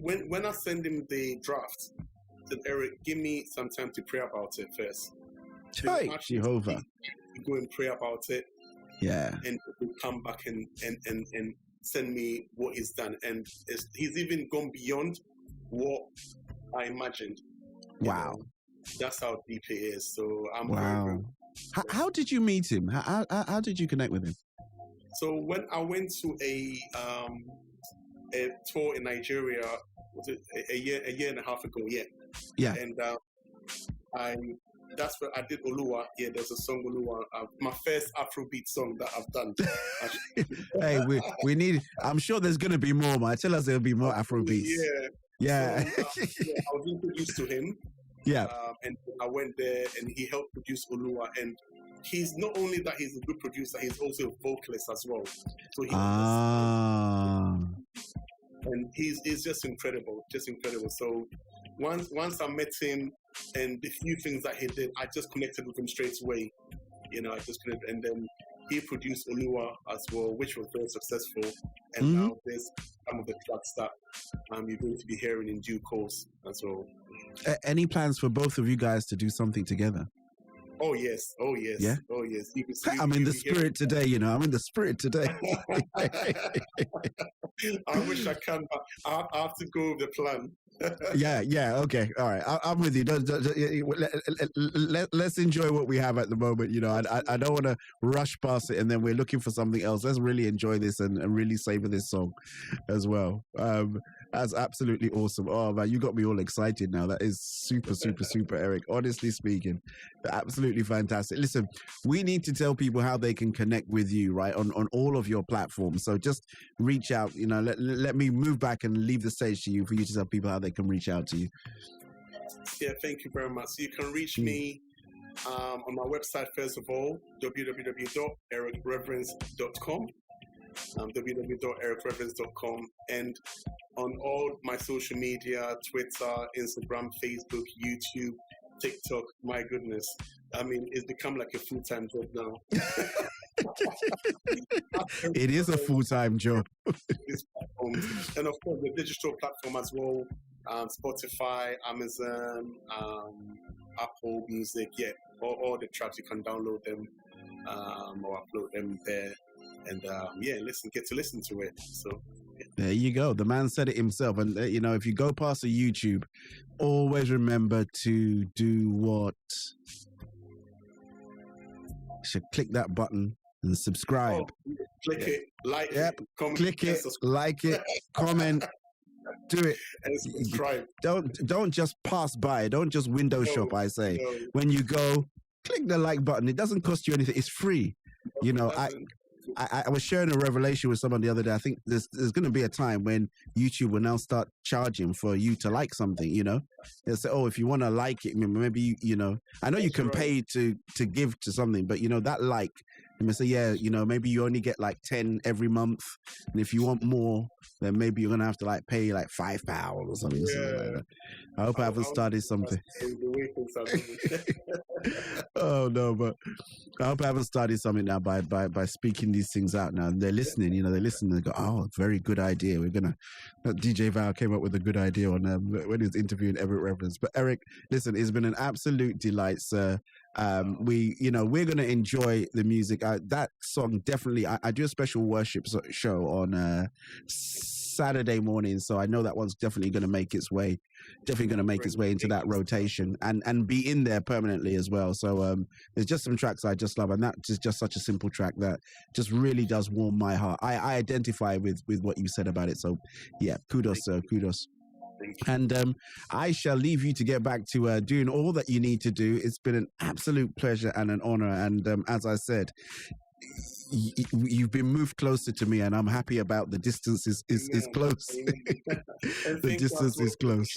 When I send him the draft, said, Eric, give me some time to pray about it first. Hey, Jehovah. Go and pray about it. Yeah. And he'll come back and send me what he's done. And he's even gone beyond what I imagined. Wow. You know, that's how deep it is. So I'm wow. How did you meet him? How did you connect with him? So when I went to a tour in Nigeria, was it a year and a half ago? Yeah. And that's where I did Oluwa. Yeah, there's a song Oluwa, my first Afrobeat song that I've done. Hey, we need. I'm sure there's gonna be more, man. Tell us there'll be more Afrobeats. Yeah. So, I was introduced to him. Yeah. And I went there, and he helped produce Oluwa. And he's not only that he's a good producer, he's also a vocalist as well. So and he's just incredible. So once I met him and the few things that he did, I just connected with him straight away. You know, and then he produced Oluwa as well, which was very successful. And now there's some of the tracks that you're going to be hearing in due course as well. Any plans for both of you guys to do something together? Oh yes. Yeah? Oh yes. I'm in the spirit today, you know. I'm in the spirit today. I wish I can, but I have to go with the plan. Yeah. Okay. All right. I'm with you. Let's enjoy what we have at the moment. You know, I don't want to rush past it and then we're looking for something else. Let's really enjoy this and really savor this song as well. That's absolutely awesome. Oh man, you got me all excited now. That is super, Eric. Honestly speaking, absolutely fantastic. Listen, we need to tell people how they can connect with you, right, on all of your platforms. So just reach out. You know, let me move back and leave the stage to you for you to tell people how they can reach out to you. Yeah, thank you very much. So you can reach me on my website, first of all, www.ericreverence.com. www.ericreverence.com, and on all my social media, Twitter, Instagram, Facebook, YouTube, TikTok. My goodness, I mean, it's become like a full-time job now. It is a full-time job. And of course, the digital platform as well, Spotify, Amazon, Apple Music. Yeah, all the tracks, you can download them or upload them there, and get to listen to it. So there you go. The man said it himself. And if you go past the YouTube, always remember to do what? You should click that button and subscribe. Click it, like it, comment, click it, like it, comment. Do it. And subscribe. Don't just pass by. Don't just window shop. I say, when you go, click the like button. It doesn't cost you anything. It's free. I was sharing a revelation with someone the other day. I think there's going to be a time when YouTube will now start charging for you to like something. They'll say, "Oh, if you want to like it, maybe I know you can pay to give to something, but that like." And they say, yeah, maybe you only get like 10 every month, and if you want more, then maybe you're gonna have to like pay like £5 or something. Like that. I hope I haven't started something. Oh no, but I hope I haven't started something now by speaking these things out. Now they're listening. They listen and they go, "Oh, very good idea. We're gonna." DJ Val came up with a good idea on when he was interviewing Eric Reverence. But Eric, listen, it's been an absolute delight, sir. We're going to enjoy the music. That song definitely, I do a special worship show on Saturday morning, so I know that one's definitely going to make its way into that rotation and be in there permanently as well. So there's just some tracks I just love, and that is just such a simple track that just really does warm my heart. I identify with what you said about it. So yeah, kudos, sir, kudos. And I shall leave you to get back to doing all that you need to do. It's been an absolute pleasure and an honor. And as I said, you've been moved closer to me, and I'm happy about the distance is close. The distance is close.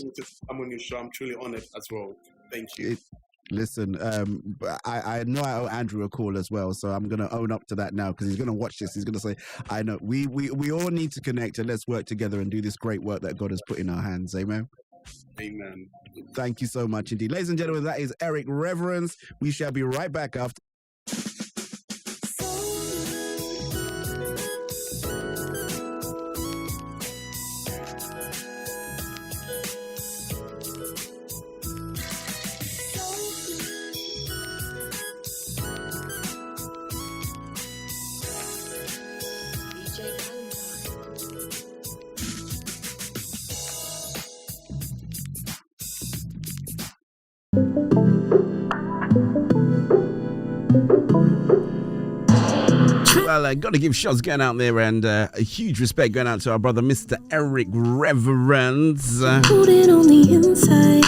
I'm on your show. I'm truly honored as well. Thank you. Listen, I know I owe Andrew a call as well, so I'm going to own up to that now, because he's going to watch this. He's going to say, I know, we all need to connect, and let's work together and do this great work that God has put in our hands. Amen. Amen. Thank you so much indeed. Ladies and gentlemen, that is Eric Reverence. We shall be right back after. Well, I got to give shots going out there, and a huge respect going out to our brother, Mr. Eric Reverence. Hold it on the inside.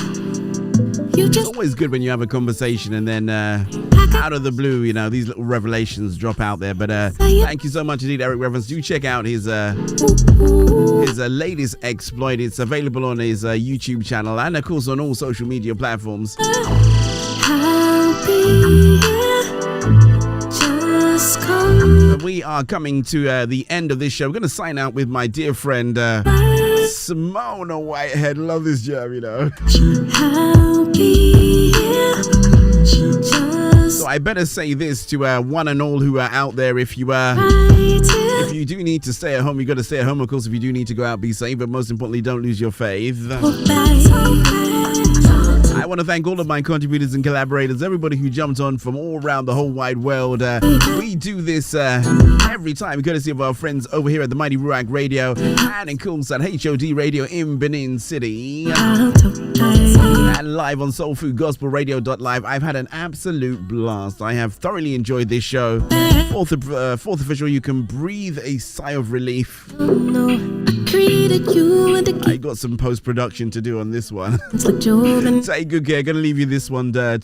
It's always good when you have a conversation and then out of the blue, these little revelations drop out there. But thank you so much indeed, Eric Reverence. Do check out his latest exploit. It's available on his YouTube channel and, of course, on all social media platforms. We are coming to the end of this show. We're going to sign out with my dear friend Simona Whitehead. Love this jam, So I better say this to one and all who are out there. If you do need to stay at home, you got to stay at home. Of course, if you do need to go out, be safe. But most importantly, don't lose your faith. I want to thank all of my contributors and collaborators, everybody who jumped on from all around the whole wide world. We do this every time, courtesy of our friends over here at the Mighty Ruach Radio and in Coolsat HOD Radio in Benin City. And live on soulfoodgospelradio.live. I've had an absolute blast. I have thoroughly enjoyed this show. Fourth official, you can breathe a sigh of relief. I got some post-production to do on this one. Take good care. Gonna leave you this one to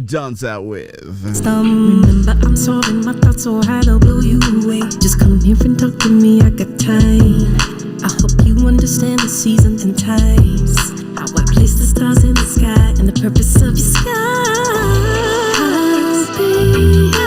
dance out with. Remember, I'm solving my thoughts, so I'll blow you away. Just come here and talk to me, I got time. I hope you understand the seasons and times. How I place the stars in the sky and the purpose of your sky. I'll be